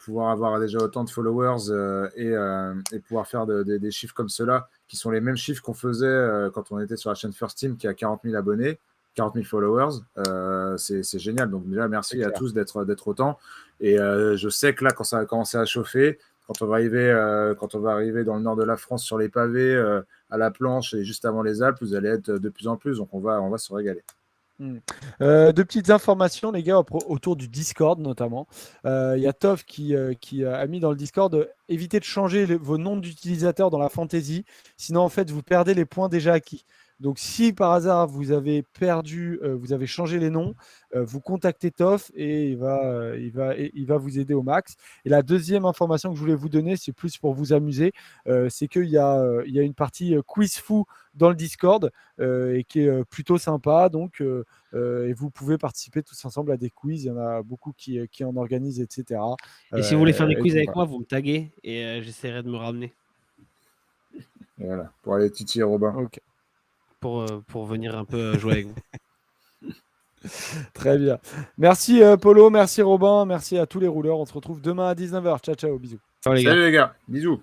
pouvoir avoir déjà autant de followers et pouvoir faire des chiffres comme ceux-là, qui sont les mêmes chiffres qu'on faisait quand on était sur la chaîne First Team, qui a 40 000 abonnés, 40 000 followers, c'est génial. Donc, déjà, merci à tous d'être autant. Et je sais que là, quand ça a commencé à chauffer, quand on va arriver dans le nord de la France sur les pavés, à la planche et juste avant les Alpes, vous allez être de plus en plus. Donc, on va se régaler. Deux petites informations, les gars, autour du Discord notamment. Il y a Toff qui a mis dans le Discord évitez de changer vos noms d'utilisateurs dans la fantasy, sinon en fait vous perdez les points déjà acquis. Donc si par hasard vous avez perdu, vous avez changé les noms, vous contactez Toff et il va vous aider au max. Et la deuxième information que je voulais vous donner, c'est plus pour vous amuser, c'est qu'il y a une partie quiz fou dans le Discord et qui est plutôt sympa. Donc et vous pouvez participer tous ensemble à des quiz. Il y en a beaucoup qui en organisent, etc. Et si vous voulez faire des quiz avec moi, vous me taguez et j'essaierai de me ramener. Et voilà, pour aller titiller Robin. Okay. Pour venir un peu jouer avec vous. Très bien. Merci Polo, merci Robin, merci à tous les rouleurs. On se retrouve demain à 19h. Ciao, bisous. Salut les gars, bisous.